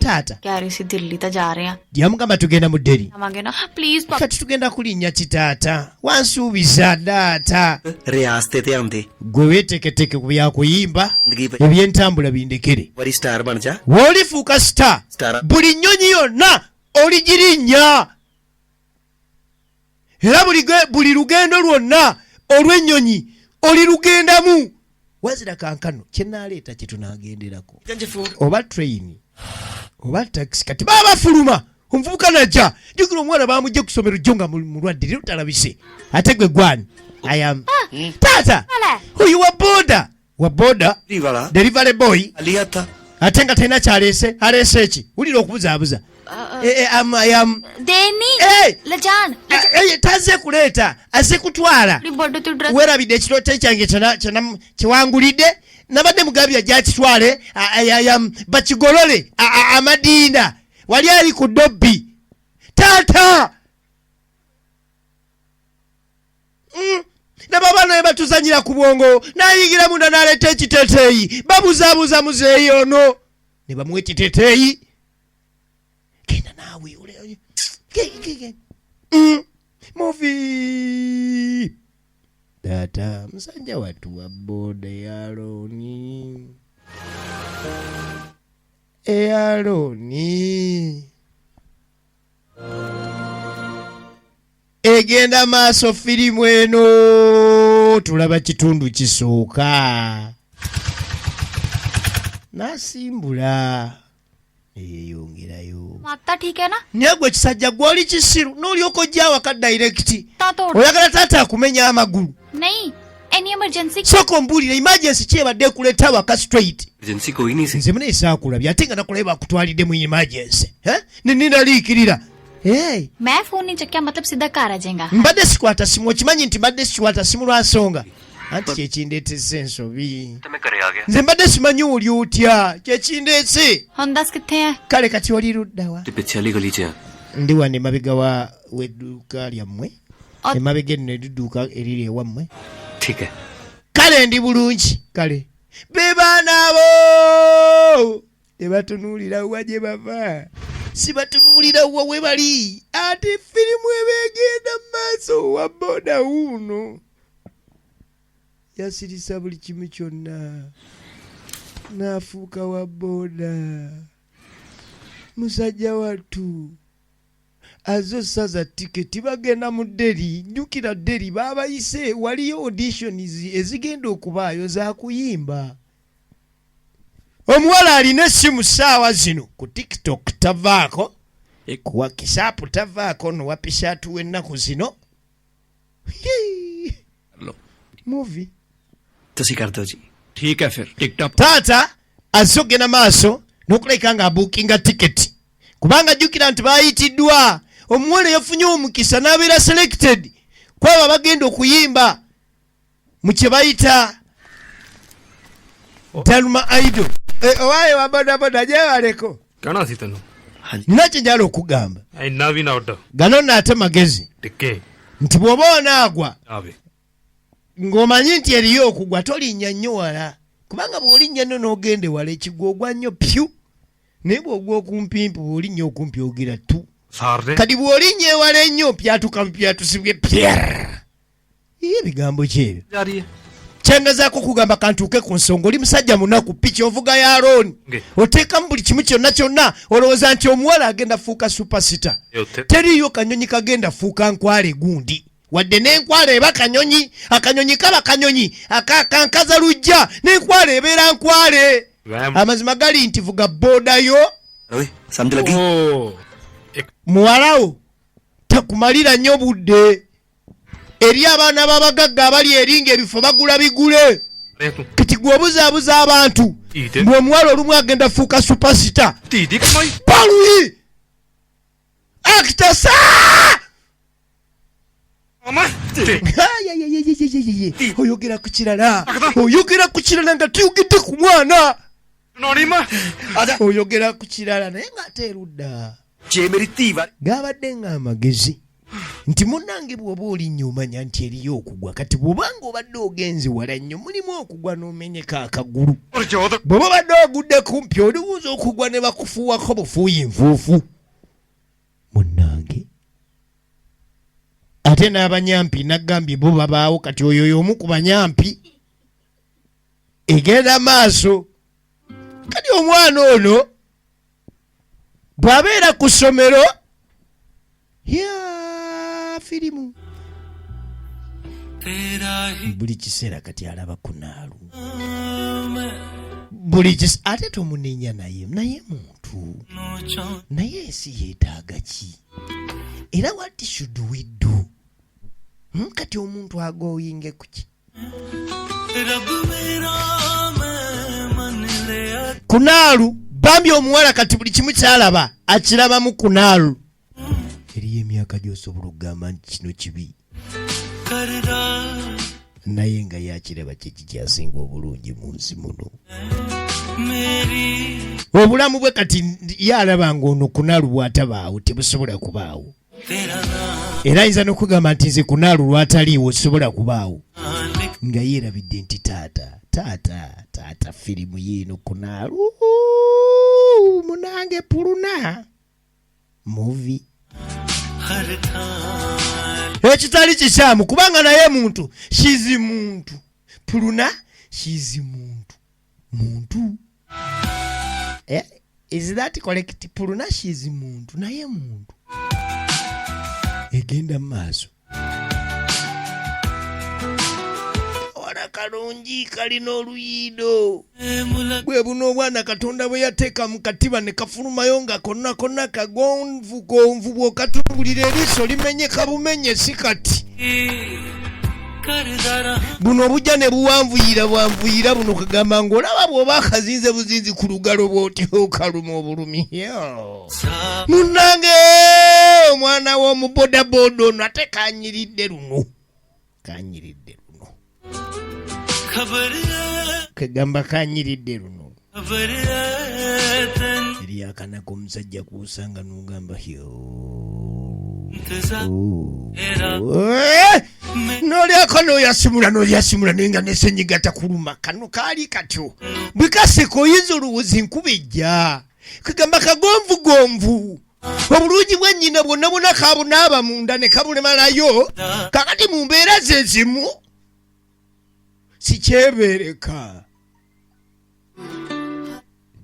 taata कह रही सी दिल्ली तो जा रहे हैं yamugamba tugenda mu deri आवांगे ना प्लीज पापा kati tugenda kulinnya kitaata wansuubiza daata ਰਿਆਜ਼ ਤੇ ਧਿਆਨ ਦੇ gwe weeteketeke ku byakuyimba ਜ਼ਿੰਦਗੀ ਵਿੱਚ ebyentambula bindekere ਵਾਰੀ ਸਟਾਰ ਬਣ ਜਾ woolifuuka sita Star. buli nnyonyi yonna oligirinnya era buli lugendo lwonna olw'ennyonyi olirugendamu wazira kankano kyenaaleeta kye tunaagenderako oba train oba taxi kati baba bafuluma omuvubuka najja jjukira omwana bamujja ku ssomero jjo nga mulwadde leero talabise ate gwe gwani ayam taata oyo wa boda delivery boy ate nga talina kyaleese aleese eki wulira okubuzaabuza taze kuleeta aze kutwala weerabidde ekiroote kyange kyewangulidde nabadde mugambye ajja kitwale bakigolole amadiina wali ali ku dobbi taata nababaana batuzanyira ku bwongo nayigira munda naleeta ekiteteeyi babuzaabuza muzeeyi ono ne bamuwa ekiteteeyi genda naawe muvi taata musajja wattu wa boda eyalooni egenda maaso firimu eno tulaba kitundu kisooka nasimbula eyeyongerayo माता ठीक है ना nyagwe kisajja gwoli kisiru n'olyoka ojja awaka direct oyagala taata akumenya amagulu नहीं any emergency sooka ombuulire emergency kyebadde kuleeta awaka straight agency कोई नहीं सी nze muneesaa kulabye ate nga nakulabe bakutwalidde mu emergency ninaliikirira मैं फोन नहीं चक्या मतलब सीधा घर आ जाएगा mbadde sikwata simu okimanyi nti mbadde sikwata simu lwa nsonga anti kyekindeetese ensobi nze mbadde simanyi oli otya kyekindeese हम 10 कितने हैं kale kati oli luddawa पिछले वाली गली च ndi wano emabega w'edduuka lyammwe emabega enno edduuka eriri ewammwe ठीक है kale ndi bulungi kale be baana abo tebatunuulira wa gye bava si batunuulira wa we bali ate firimu ebegenda mu maaso wa boda wuuno yasirisa buli kimu kyonna n'afuuka wa boda musajja wattu azo saza tiketi bagenda mu deri jjukira deri baabayise waliyo auditions ezigenda okubaayo za kuyimba omuwala alina essimu ssaawa zino ku tiktok tavaako ku wakisaapu tavaako nowa pishaatu w'ennaku zino movie तुसी कर दो जी ठीक है फिर TikTok taata azze okgenda maaso n'okuleka ng'abuukinga tiketi kubanga jjukira nti baayitiddwa omuwala yafunye omukisa n'abeera selected kwabo bagenda okuyimba mu kye bayita Dalma Idol owaaye wa bodaboda gyewaleko ਕਹਿਣਾ ਸੀ ਤੈਨੂੰ nina kye njala okugamba ਇੰਨਾ ਵੀ ਨਾ ਉੱਡ gano nno ate magezi ਟਿੱਕੇ nti bw'oba onaagwa ਆਵੇ ng'omanyi nti eriyo okugwa tolinnya nnyo wala kubanga bw'olinnya nno n'ogende wala ekigwa ogwa nnyo pyu naye bw'ogwa okumpimpi bw'olinnya okumpi ogira tu ਸਾਰਨੇ kati bw'olinnya ewala ennyo pyatuka mupyatusibwe pyerr ebigambo kyebyo ਜਾ ਰਹੀ ਹੈ kyengezaako okugamba kantuuke ku nsonga oli musajja munaku piki ovuga ya Aaron oteekamu buli kimu kyonna kyonna olowooza nti omuwala agenda fuuka supasita teriyo kanyonyi kagenda fuuka nkwale gundi wadde n'enkwale eba kanyonyi akanyonyi kaba kanyonyi akankaza lujja n'enkwale ebeera nkwale amazima gali nti vuga boodayo ओए समझ लगी muwalawo takumalira nnyo budde eri abaana b'abagagga abali eringa ebifo bagula bigule kati gw'obuzaabuza abantu bwe omuwala olumu agenda fuuka supasita ਧੀ ਕਮਾਈ paluyi akitasa ਮਾਮਾ oyogera ku kirala nga tuyugidde ku mwana ਨੋਣੀ ਮਾ oyogera ku kirala naye ng'ate erudda जे मेरी धी वाली gaabadde ng'amagezi nti munnange bw'oba olinnyo omanya nti eriyo okugwa kati bw'obanga obadde ogenze wala nnyo mulimu okugwa n'omenyeka akagulu bw'oba obadde ogudde kumpi oliwuza okugwa ne bakufuuwako bufuuyi nfuufu munnange ate n'abanyampi naggambye bo babaawo kati oyo y'omu ku banyampi egenda maaso kati omwana ono bw'abeera ku ssomero ya firimu buli kiseera kati alaba ku naalu buli kiseera ate tomunenya naye muntu muntu naye ensi yeetaaga ki era what should we do kati omuntu agoyinge kuki kunaalu bambi omuwala kati buli kimu kyalaba akirabamu kunaalu eriyo emyaka gy'osobola okugamba nti kino kibi naye nga yakiraba kyeki kyasinga obulungi mu nsi muno obulamu bwe kati yalaba ng'ono kunaalu bw'atabaawo tebusobola kubaawo era ayinza n'okugamba nti nze kunaalu lw'ataliiwo sobola kubaawo nga yeerabidde nti taata firimu yiino kunaalu munange puluna muvi ekitali kikyamu kubanga naye muntu shizi muntu puluna shizi muntu is that correct puluna shizi muntu naye muntu egenda mu maaso wala kalungi kalina oluyiido bwe buno obwana katonda bwe yateeka mu katiba ne kafulumayo nga konna kagonvu bw'okatumbulira eriiso limenyeka bumenye si kati buno obujja ne bwanvuyira buno kagamba ng'olaba bw'oba akazinze buzinzi ku lugalo bw'otyo kaluma obulumi munnange omwana w'omubodaboda ono ate kanyiridde luno kagamba kanyiridde luno eri akanako omusajja kuusanga n'ogamba n'olyako n'oyasimula naye nga nesenyiga takuluma kano kaali katyo bwe kaseka oyinza olowooza enkuba ejja kagamba kagonvugonvu obulungi bwennyina bwonna kabunaaba munda ne kabulemalayo kakati mu mbeera ze zimu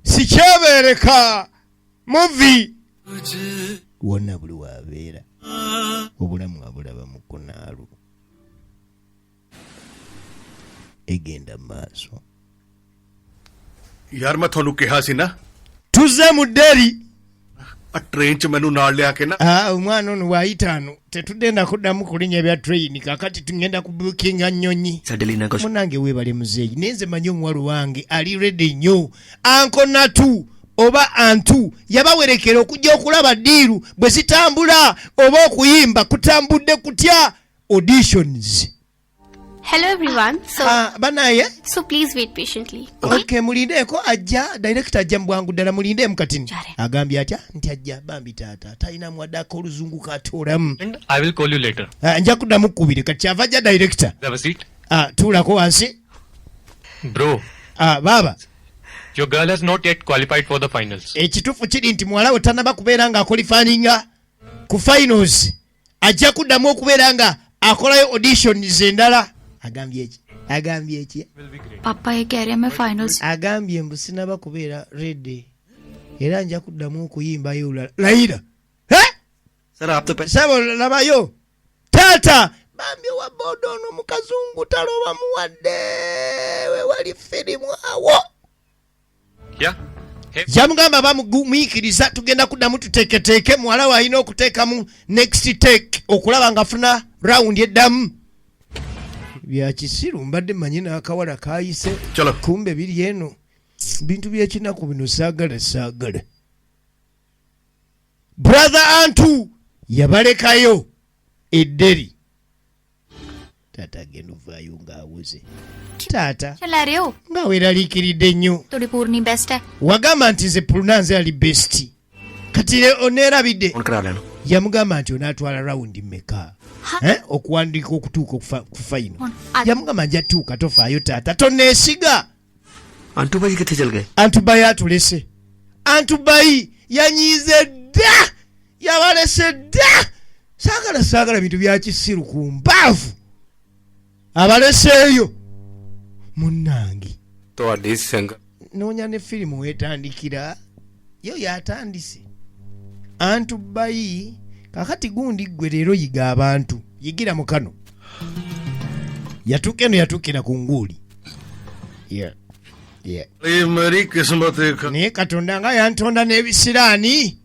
sikyebeereka muvi wonna buli waabeera obulamu abulaba mu kunaalu egenda mu maaso ਯਾਰ ਮੈਂ ਤੁਹਾਨੂੰ ਕਿਹਾ ਸੀ ਨਾ tuzze mu dderi ਆ ਟ੍ਰੇਨ 'ਚ ਮੈਨੂੰ ਨਾਲ ਲਿਆ ਕੇ ਨਾ omwana ono waayitaano tetudenda kuddamu kulinnya bya train kakati tugenda kubukinga nnyonyi munange weebale muzeeyi naye nze manyi omuwala wange ali redi nnyo ankonatu oba antu yabawerekera okujja okulaba ddiiru bwe zitambula oba okuyimba kutambudde kutya auditions. Hello everyone. Banaye? So please wait patiently. Okay, mulindeeko ajja director ajja mbwangu ddala mulindeemu katini. Agambye atya nti ajja bambi taata talina mwaddako oluzungu katoolamu. I will call you later. Nja kuddamu kkubiri kati kyava ajja director. Have a seat. Tuulako wansi. Bro. Baba. Your girl has not yet qualified for the finals. Ekituufu kiri nti muwala we tannaba kubeera nga akwalifaninga ku finals. Ajja kuddamu okubeera nga akolayo auditions endala. Agambye eki? Papa ye keh rahe मैं finals. Agambye mbu sinaba kubeera ready. Era nja kuddamu okuyimbayo Laira. Sir, aap to Sabo labayo. Tata, bambi wa bodono mukazungu taloba muwadde. We wali firimu awo. Yeah. Jamugamba bamugumikiriza tugenda kuddamu tuteeketeeke muwala we alina okuteekamu next take okulaba nga afuna round eddamu. Bya kisiru mbadde manyi n'akawala kaayise kumbe biri eno bintu by'ekinaku bino saagala brother Antu yabalekayo edderi taata agenda ovaayo ng'awuze taata nga weeraliikiridde nnyo Todi Purni best hai. wagamba nti nze Purunanze ali best kati oneerabidde yamugamba nti onaatwala rawundi mmeka okuwandiika okutuuka ku fayino yamugamba nja tuuka tofaayo taata toneesiga Antubayi atulese Antubayi yanyiize dda yabalese dda saagala bintu bya kisiru ku mbaavu abaleseeyo munnange ਤੁਹਾਡੀ Singh noonya ne firimu weetandikira yo yatandise Antubayi kakati gundi gwe leero yiga abantu yigira mu kano yatuuka eno yatuukira ku nguuli Yeah. मेरी किस्मत एक Naye Katonda nga yantonda n'ebisiraani.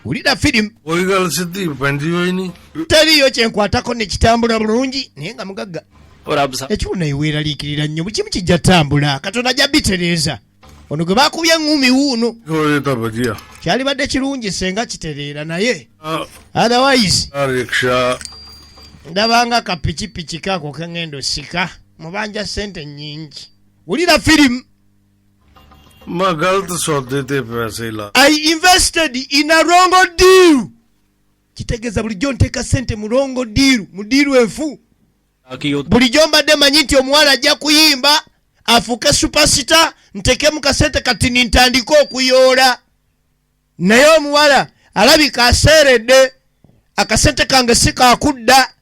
Wulira firimu. कोई गल सीधी पैंदी होई नहीं Teriyo kyenkwatako ne kitambula bulungi naye nga mugagga. और अब सा Ekiwuna iweeraliikirira nnyo buli kimu kijja ttambula. Katonda ajja bitereeza. Ono gwe baakubya ngumi wuuno. होए तो बढ़िया Kyalibadde kirungi senga kitereera naye. Otherwise rickshaw ndabanga kapikipiki kaako kengendo sika mubanja sente nnyingi. Wulira firimu. मैं गलत सौदे ते पैसे ला I invested in a wrong deal. Kitegeeza bulijjo nteeka sente mu wrong deal, mu diiru enfu. ताकि वो Bulijjo mbadde manyi nti omuwala ajja kuyimba afuuke superstar nteekemu kasente kati nintandika okuyoola. Naye omuwala alabika aseeredde akasente kange si kaakudda.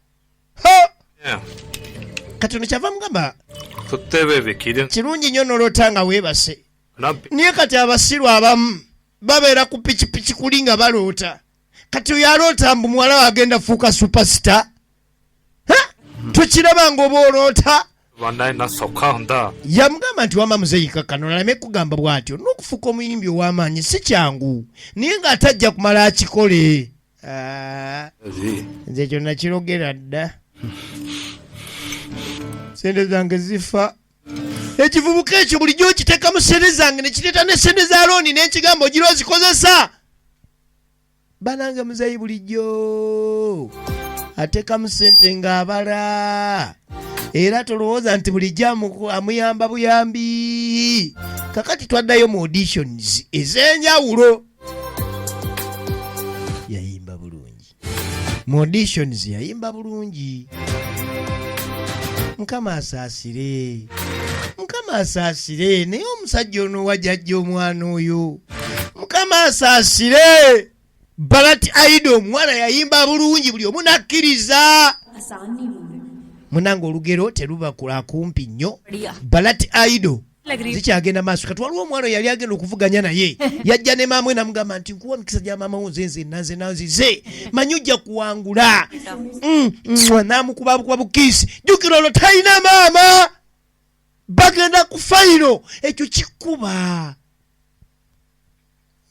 Kati ono kyava mugamba सुत्ते हुए विकी दिन kirungi nnyo n'oloota nga weebase. ना Niye kati abasiru abamu babeera ku pikipiki kuli nga baloota. Kati oyo aloota mbu muwala we agenda fuuka superstar. Tukiraba ng'oba oloota. वरना ना सौखा हुंदा Yamugamba nti wama muzeyika kano alame kugamba bw'atyo n'okufuuka omuyimbi ow'amaanyi si kyangu naye ng'atajja kumala akikole. Ji Nze ekyo nakirogera dda. Sente zange zifa. Ekivubuka ekyo bulijjo okiteekamu sente zange ne kireeta ne sente za looni n'ekigamba ogira ozikozesa. Banange muzeeyi bulijjo ateekamu sente ng'abala. Era tolowooza nti bulijjo amuyamba buyambi. Kakati twaddayo mu auditions ez'enjawulo. Yayimba bulungi. Mu auditions yayimba bulungi. Mukama asaasire. Mukama asaasire. Naye omusajja ono wajjajja omwana oyo. Mukama asaasire. Balat Aido omwana yayimba bulungi buli omu nakkiriza. Munange olugero teruba kula kumpi nnyo. Balat Aido zikyagenda maaso kati waliwo omwana yali agenda okuvuganya naye yajja ne maama we namugamba nti nkuwa mikisa gya maama wo nze nanze nanzize manyi ojja kuwangula. Namukuba bukuba bukiisi jjukira olwo talina maama bagenda ku fayiro ekyo kikuba.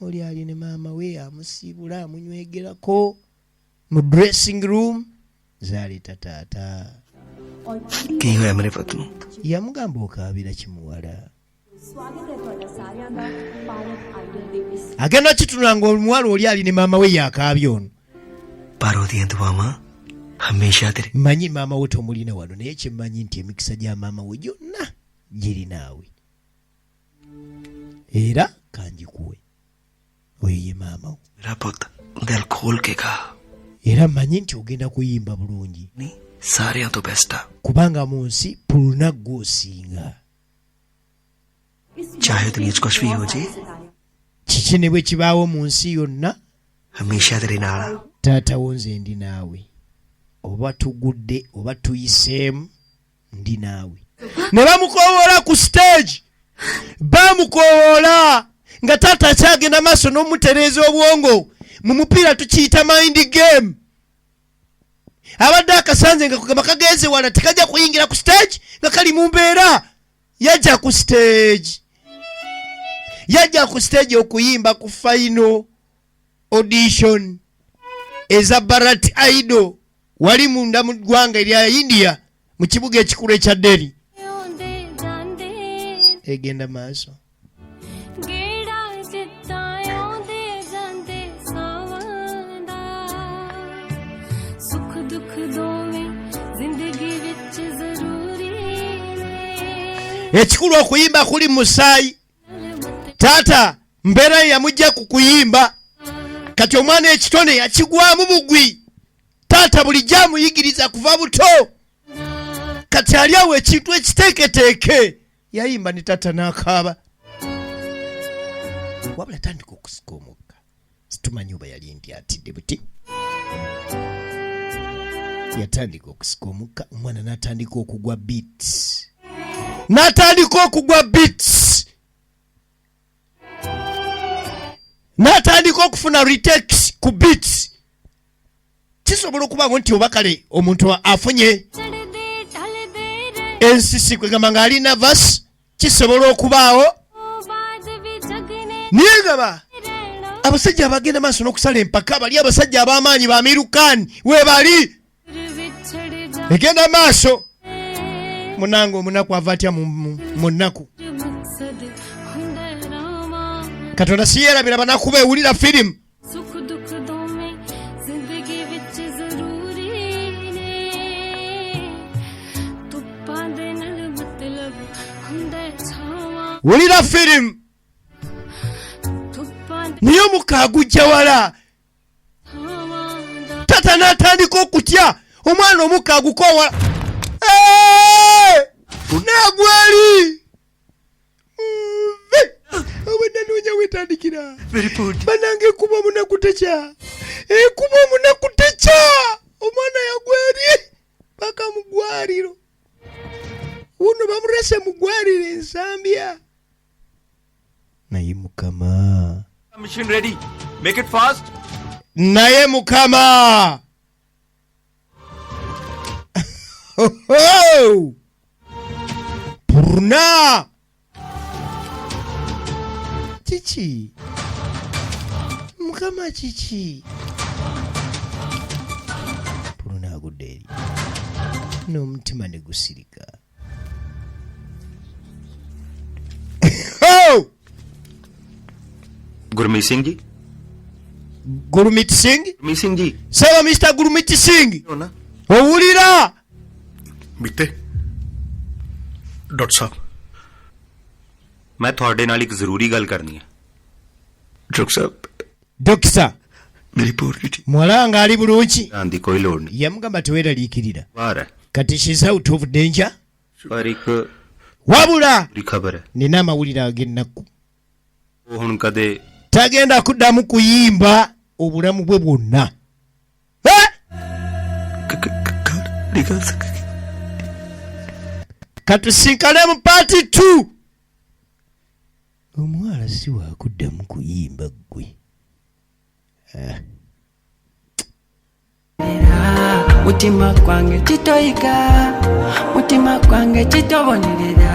Oli ali ne maama we amusiibula amunywegerako mu dressing room zaleeta taata. ਕੀ ਹੋਇਆ ਮੇਰੇ ਪੁੱਤ ਨੂੰ Yamugamba okaabira kimuwala. Agenda kitunula ng'omuwala oli ali ne maama we yaakaabya ono. ਪਰ ਉਹਦੀਆਂ ਦੁਆਵਾਂ ਹਮੇਸ਼ਾ ਤੇਰੇ Manyi maama we tomulina wano naye kyemmanyi nti emikisa gya maama we gyonna giri naawe. Era kanjikuwe. Oyo ye maama wo. ਮੇਰਾ ਪੁੱਤ ਦਿਲ ਖੋਲ ਕੇ ਖਾ Era mmanyi nti ogenda kuyimba bulungi. ਨਹੀਂ ਸਾਰਿਆਂ ਤੋਂ ਬੈਸਟ ਆ Kubanga mu nsi puluna gw'osinga. ਚਾਹੇ ਦੁਨੀਆ 'ਚ ਕੁਛ ਵੀ ਹੋ ਜੇ Kiki ne bwe kibaawo mu nsi yonna ਹਮੇਸ਼ਾ ਤੇਰੇ ਨਾਲ ਆ taata wo nze ndi naawe. Oba tugudde oba tuyiseemu ndi naawe. Ne bamukoowoola ku stage. Bamukoowoola nga taata akyagenda maaso n'omutereeza obwongo. Mu mupiira tukiyita mind game. Abadde akasanze nga kugamba kagenze wala tekajja kuyingira ku stage nga kali mu mbeera. Yajja ku stage. Yajja ku stage okuyimba ku final audition eza Barat Aido wali munda mu ggwanga erya India mu kibuga ekikulu ekya Delhi. Egenda maaso. Ekikulu okuyimba kuli musaayi. Taata mbeera yamujja ku kuyimba. Kati omwana ekitone yakigwamu bugwi. Taata bulijjo amuyigiriza kuva buto. Kati ali awo ekintu ekiteeketeeke. Yayimba ne taata n'akaaba. Wabula tandika okusika omukka. Situmanyi oba yali ndi atidde buti. Yatandika okusika omukka omwana n'atandika okugwa beats. N'atandika okugwa beats. N'atandika okufuna retakes ku beats. Kisobola okubaako nti oba kale omuntu afunye ensisi kwegamba ng'alina verse kisobola okubaawo naye ngaba abasajja abagenda maaso n'okusala empaka bali abasajja ab'amaanyi ba Amerikani weebali egenda maaso. Munange omunaku ava atya mu nnaku. Katonda si yeerabira banaku beewulira firimu. Wulira firimu niyo omukka gujja wala. Tata n'atandika okutya omwana omukka agukoowa nagwali obwenanoonya wetandikira banange ekuba omunaku tekya omwana yagwali paka mugwaliro uno bamurese mugwaliro ensambya naye Mukama. Machine ready. Make it fast. Naye Mukama. Purna. Chichi. Mukama chichi. Purna aguderi. N'omutima ne gusirika. Gurmeet Singh ji. Gurmeet Singh? Gurmeet Singh ji. Sawa Mr. Gurmeet Singh. ਨਾ owulira Mitte doctor ਸਾਹਿਬ ਮੈਂ ਤੁਹਾਡੇ ਨਾਲ ਇੱਕ ਜ਼ਰੂਰੀ ਗੱਲ ਕਰਨੀ ਹੈ ਡਾਕਟਰ ਸਾਹਿਬ Dokisa ਮੇਰੀ ਪੂਰੀ ਠੀਕ mwalanga ali bulungi ਆਂ ਦੀ ਕੋਈ ਲੋੜ ਨਹੀਂ yamugamba teweeraliikirira ਬਾਹਰ ਹੈ kati she's out of danger ਪਰ ਇੱਕ wabula ਬੁਰੀ ਖਬਰ ਹੈ nina amawulire ag'ennaku ਉਹ ਹੁਣ ਕਦੇ tagenda kuddamu kuyimba obulamu bwe bwonna. Katusinkane mu paati 2. Omuwala si wakuddamu kuyimba ggwe. Mutima gwange kitoyiga, mutima gwange kitobonerera.